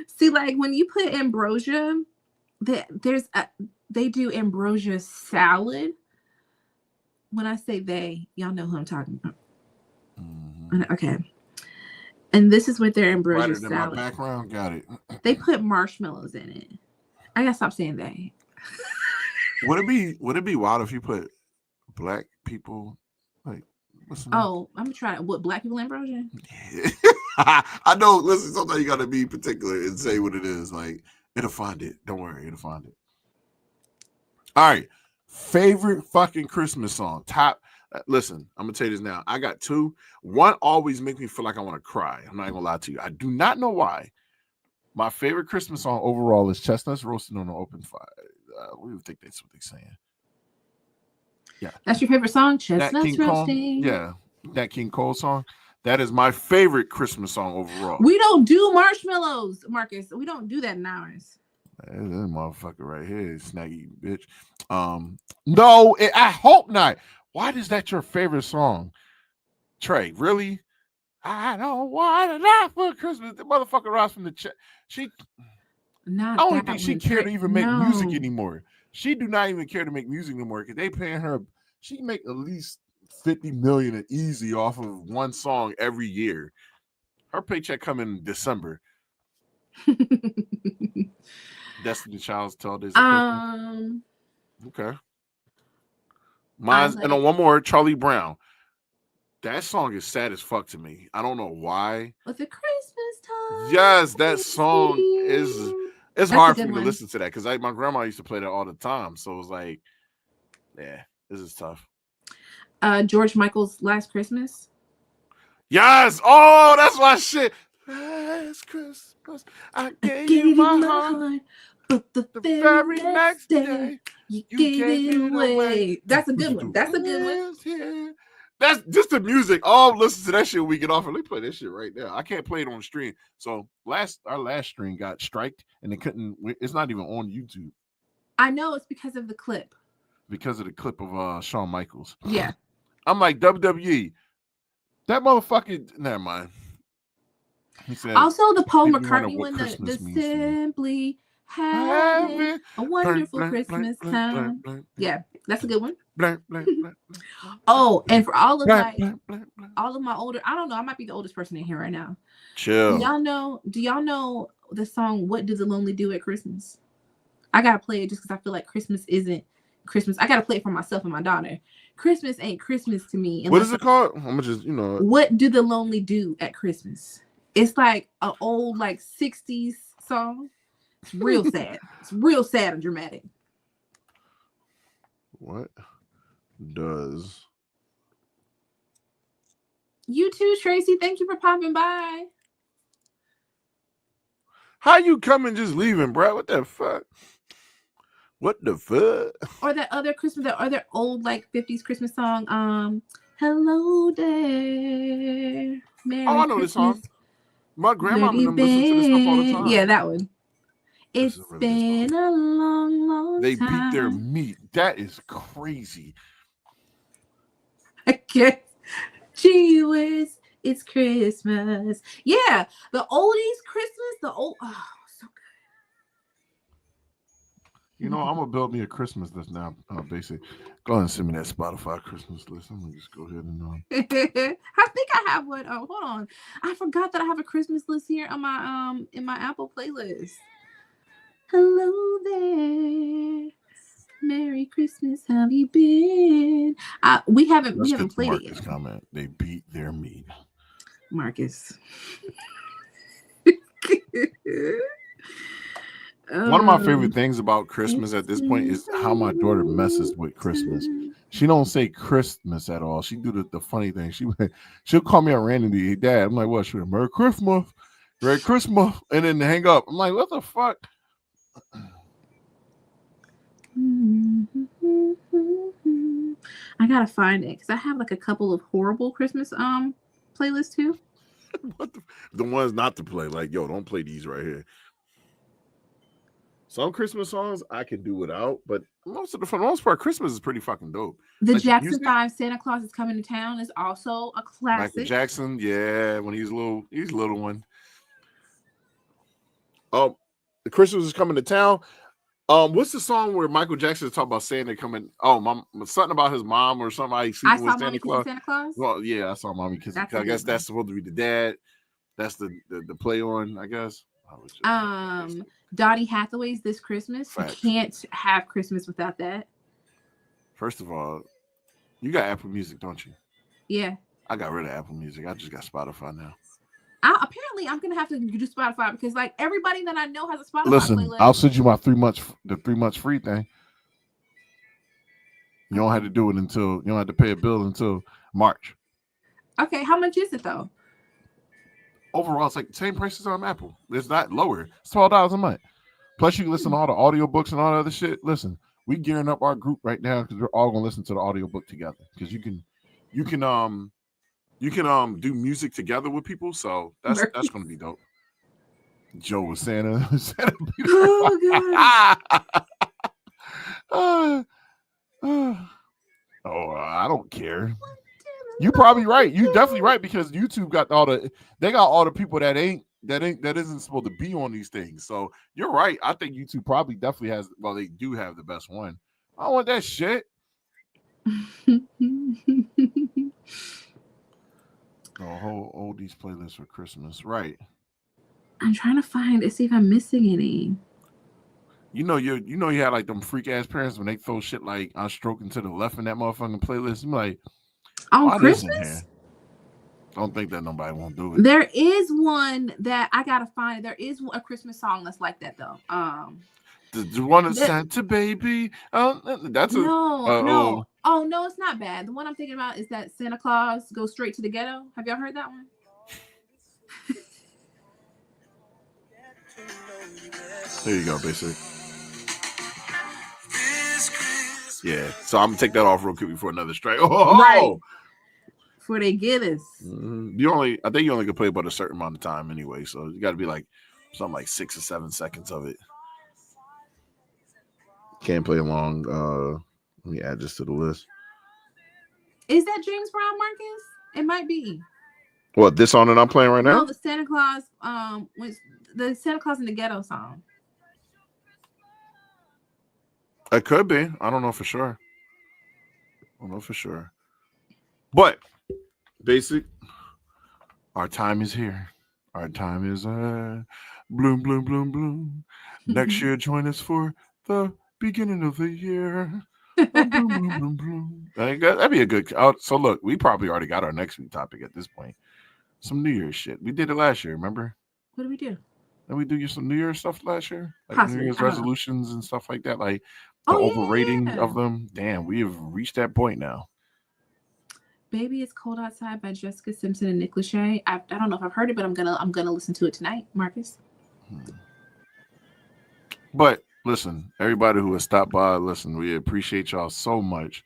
See, like when you put ambrosia, they do ambrosia salad. When I say they, y'all know who I'm talking about. Mm-hmm. Okay. And this is what their ambrosia salad. Right in my background, got it. They put marshmallows in it. I gotta stop saying they. Would it be wild if you put black people like? I'm gonna try what black people ambrosia. I know. Listen, sometimes you gotta be particular and say what it is. Like it'll find it. Don't worry, it'll find it. All right, favorite fucking Christmas song. Top. Listen, I'm gonna tell you this now. I got two. One always makes me feel like I want to cry. I'm not gonna lie to you. I do not know why. My favorite Christmas song overall is Chestnuts Roasting on an Open Fire. We would think that's what they're saying. Yeah. That's your favorite song? Chestnuts Roasting? Yeah. That King Cole song. That is my favorite Christmas song overall. We don't do marshmallows, Marcus. We don't do that in ours. This motherfucker right here, snaggy bitch. No, I hope not. Why is that your favorite song? Trey, really? I don't want to laugh for Christmas. The motherfucker Ross from the chat. I don't think she care to even make music anymore. She do not even care to make music anymore because they paying her. She make at least $50 million easy off of one song every year. Her paycheck come in December. Destiny Child's Tall Days. Okay. Mine's and on one more, Charlie Brown. That song is sad as fuck to me. I don't know why. With the Christmas time. Yes, that song is. It's hard for me to listen to that because my grandma used to play that all the time. So it was like, yeah, this is tough. George Michael's Last Christmas. Yes. Oh, that's my shit. Last Christmas, I gave you my heart. But the very next day, you gave it away. That's a good one. That's a good one. That's just the music. Oh, listen to that shit when we get off. Let me play this shit right now. I can't play it on the stream. So our last stream got striked and it's not even on YouTube. I know it's because of the clip. Because of the clip of Shawn Michaels. Yeah. I'm like, WWE. That motherfucker, never mind. He said, also the Paul McCartney one, the Simply having a wonderful Christmas time. Yeah, that's a good one. Oh, and for all of all of my older, I don't know, I might be the oldest person in here right now. Chill. Do y'all know the song "What Do the Lonely Do at Christmas"? I gotta play it just because I feel like Christmas isn't Christmas. I gotta play it for myself and my daughter. Christmas ain't Christmas to me. What is it called? I'm gonna just, What do the lonely do at Christmas? It's like an old 60s song. It's real sad. It's real sad and dramatic. What does you too, Tracy? Thank you for popping by. How you coming just leaving, bro? What the fuck? What the fuck? Or that other Christmas, that other old 50s Christmas song. Hello there. Merry I know this song. My grandma listen to this stuff all the time. Yeah, that one. It's been a long, long They time. beat their meat. That is crazy. I guess. Gee whiz, it's Christmas. Yeah, the oldies Christmas, so good. I'm gonna build me a Christmas list now. Basically, go ahead and send me that Spotify Christmas list. I'm gonna just go ahead and I think I have one. Oh, hold on. I forgot that I have a Christmas list here on my in my Apple playlist. Hello there. Merry Christmas. How have you been? We haven't played it yet. Comment. They beat their meat. Marcus. One of my favorite things about Christmas at this point is how my daughter messes with Christmas. She don't say Christmas at all. She do the funny thing. She'll call me out randomly. Hey, Dad, I'm like, what? She'll Merry Christmas, and then hang up. I'm like, what the fuck? I gotta find it because I have a couple of horrible Christmas playlists too. What the ones not to play? Yo, don't play these right here. Some Christmas songs I can do without, but for the most part, Christmas is pretty fucking dope. The Jackson 5 Santa Claus is Coming to Town is also a classic. Michael Jackson, yeah, when he's a little one. The Christmas is Coming to Town. What's the song where Michael Jackson is talking about Santa coming? Oh, something about his mom or something. I saw Mommy Kissing Santa Claus. Well, yeah, I saw Mommy Kissing. I guess that's supposed to be the dad. That's the play on, I guess. Dottie Hathaway's This Christmas. Fact. You can't have Christmas without that. First of all, you got Apple Music, don't you? Yeah. I got rid of Apple Music. I just got Spotify now. Apparently, I'm gonna have to do Spotify because everybody that I know has a Spotify playlist. I'll send you my 3 months free thing. You don't have to do it you don't have to pay a bill until March. Okay, how much is it though? Overall, it's the same prices on Apple. It's not lower. It's $12 a month. Plus, you can listen to all the audiobooks and all the other shit. Listen, we gearing up our group right now because we're all gonna listen to the audiobook together. Because you can do music together with people. So that's gonna be dope. Joe was Santa. I don't care. You probably right. You definitely right because YouTube got all the people that isn't supposed to be on these things. So you're right. I think YouTube probably definitely has. Well, they do have the best one. I don't want that shit. Whole oldies playlist for Christmas, right? I'm trying to find to see if I'm missing any. You had them freak ass parents when they throw shit I'm stroking to the left in that motherfucking playlist. I'm like. On Christmas? Don't think that nobody won't do it. There is one that I gotta find. There is a Christmas song that's like that though. The one that Santa Baby. That's no. Oh no, it's not bad. The one I'm thinking about is that Santa Claus Goes Straight to the Ghetto. Have y'all heard that one? There you go, basically. Yeah, so I'm gonna take that off real quick before another strike. Right. Before they get us. I think you only can play about a certain amount of time anyway, so you got to be something like 6 or 7 seconds of it. Can't play along. Let me add this to the list. Is that James Brown, Marcus? It might be. What, this song that I'm playing right now? No, the Santa Claus. The Santa Claus in the Ghetto song. It could be. I don't know for sure. But basic, our time is here. Our time is bloom, bloom, bloom, bloom. Next year, join us for the beginning of the year. Bloom, bloom, bloom, bloom. That'd be a good. So look, we probably already got our next week topic at this point. Some New Year's shit. We did it last year. Remember? What did we do? Did we do some New Year's stuff last year? Like Possibly. New Year's resolutions and stuff like that. Like the overrating of them. Damn, we have reached that point now. Baby, It's Cold Outside by Jessica Simpson and Nick Lachey. I don't know if I've heard it, but I'm gonna listen to it tonight, Marcus. But listen, everybody who has stopped by, listen, we appreciate y'all so much.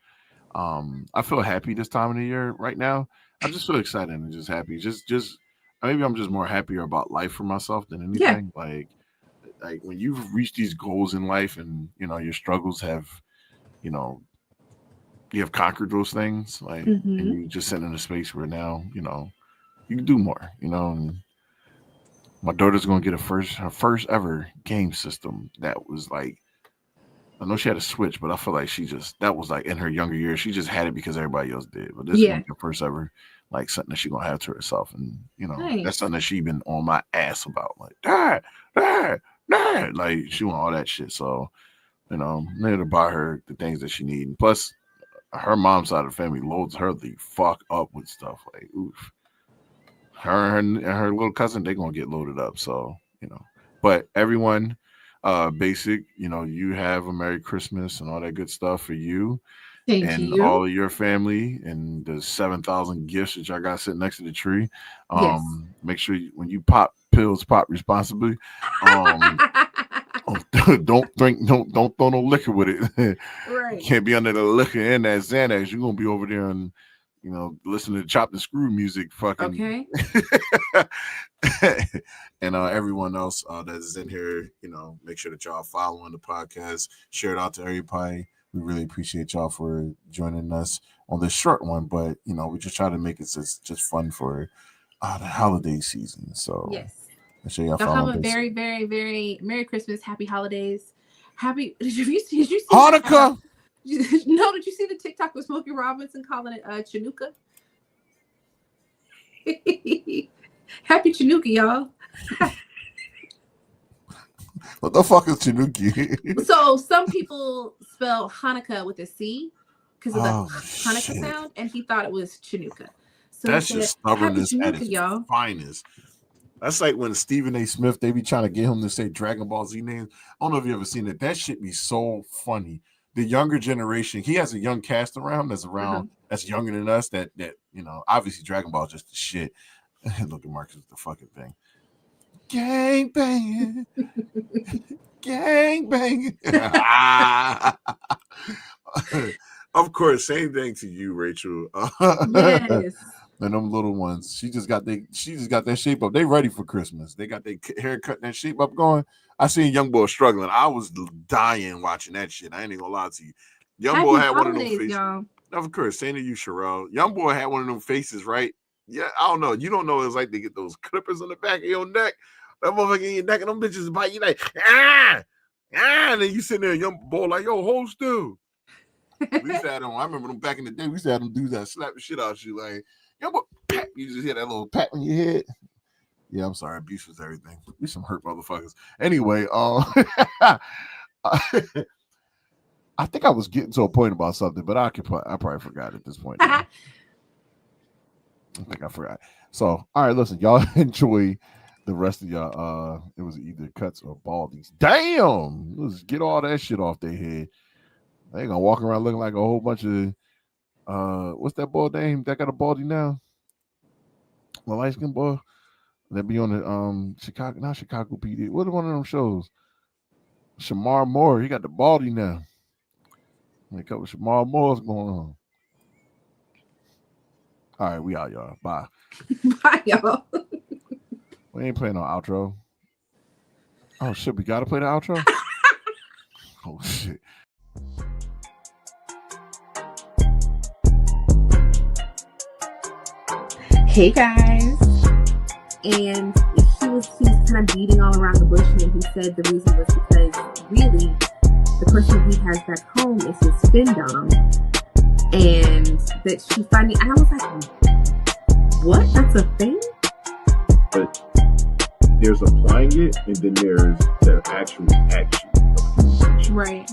I feel happy this time of the year right now. I just feel excited and just happy. Just maybe I'm just more happier about life for myself than anything. Yeah. Like when you've reached these goals in life and your struggles have, you have conquered those things, like and you just sit in a space where now, you can do more, and my daughter's gonna get her first ever game system that was like, I know she had a Switch, but I feel like that was like in her younger years. She just had it because everybody else did. But this is her first ever, like something that she's gonna have to herself. And nice. That's something that she been on my ass about. Like, Dad. Like she want all that shit. So, I'm there to buy her the things that she needs. Plus, her mom's side of the family loads her the fuck up with stuff. Like, oof. Her and her little cousin, they're gonna get loaded up. So, but everyone. Basic, you have a Merry Christmas and all that good stuff for you. Thank you. All of your family and the 7,000 gifts that y'all got sitting next to the tree. Yes. Make sure when you pop pills, pop responsibly. Don't throw no liquor with it. Right. You can't be under the liquor and that Xanax. You're gonna be over there and listen to Chopped and Screw music, fucking. Okay. And everyone else that is in here, make sure that y'all following the podcast, share it out to everybody. We really appreciate y'all for joining us on this short one, but we just try to make it just fun for the holiday season. So yes, make sure y'all have a very, very, very Merry Christmas, Happy Holidays, Happy. Did you see Hanukkah? No, did you see the TikTok with Smokey Robinson calling it Chinooka? Happy Chinooka, y'all. What the fuck is Chinooki? So some people spell Hanukkah with a C because of the Hanukkah shit. sound, and he thought it was Chinooka. So that's just stubbornness at its y'all. finest. That's like when Stephen A. Smith, they be trying to get him to say Dragon Ball Z names. I don't know if you ever seen it. That shit be so funny. The younger generation, he has a young cast around that's younger than us. That obviously Dragon Ball is just the shit. Look at Marcus with the fucking thing. Gang banging, gang banging. Of course, same thing to you, Rachel. Yes. And them little ones, she just got that shape up. They ready for Christmas. They got their haircut and that shape up going. I seen Young Boy struggling. I was dying watching that shit. I ain't even gonna lie to you. Young Boy had one of them faces. Y'all. Of course, same to you, Sherelle. Young Boy had one of them faces, right? Yeah, I don't know. You don't know what it's like to get those clippers on the back of your neck. That motherfucker in your neck and them bitches bite you like, and then you sitting there, Young Boy, like, yo, hold still. We used to have them, I remember them back in the day, we used to have them dudes that slap the shit out of you, like, Young Boy, pat. You just hear that little pat on your head. Yeah, I'm sorry, abuse was everything. We some hurt motherfuckers. Anyway, I think I was getting to a point about something, but I probably forgot at this point. I think I forgot. So, all right, listen, y'all enjoy the rest of y'all. It was either cuts or baldies. Damn, let's get all that shit off their head. They ain't gonna walk around looking like a whole bunch of what's that boy name that got a baldy now? The light skin boy that be on the Chicago PD. What one of them shows? Shamar Moore, he got the baldy now. A couple of Shamar Moore's going on. All right, we out, y'all. Bye. Bye, y'all. We ain't playing no outro. Oh shit, we gotta play the outro. Oh shit. Hey guys. And he was kind of beating all around the bush, and he said the reason was because really the person he has back home is his spin-dom, and that she finally, and I was like, what? That's a thing? But there's applying it, and then there's the actual action. Right.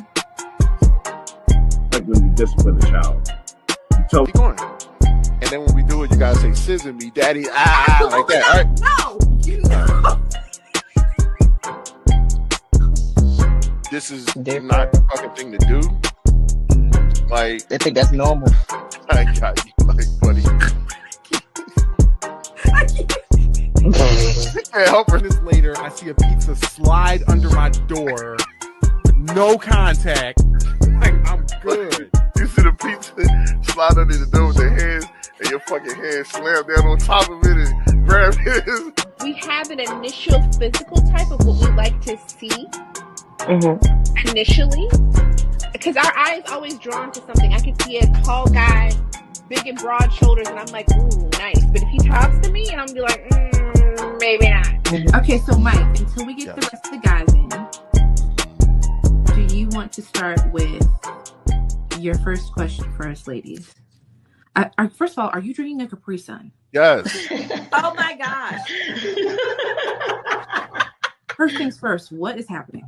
Like when you discipline a child. You tell Keep going. And then when we do it, you gotta say, scissor me, daddy, like that, all right? No! You know. This is Different. not the fucking thing to do. Like, I think that's normal. I got you, like, buddy. I can't. Can't help her. Minutes later, I see a pizza slide under my door. No contact. Like, I'm good. You see the pizza slide under the door with their hands, and your fucking hands slam down on top of it and grab his. We have an initial physical type of what we like to see initially, because our eye is always drawn to something. I can see a tall guy, big and broad shoulders, and I'm like, ooh, nice. But if he talks to me, and I'm be like, maybe not. Okay, so Mike, until we get the rest of the guys in, do you want to start with your first question for us ladies? First of all, are you drinking a Capri Sun? Yes. Oh my gosh. First things first, what is happening?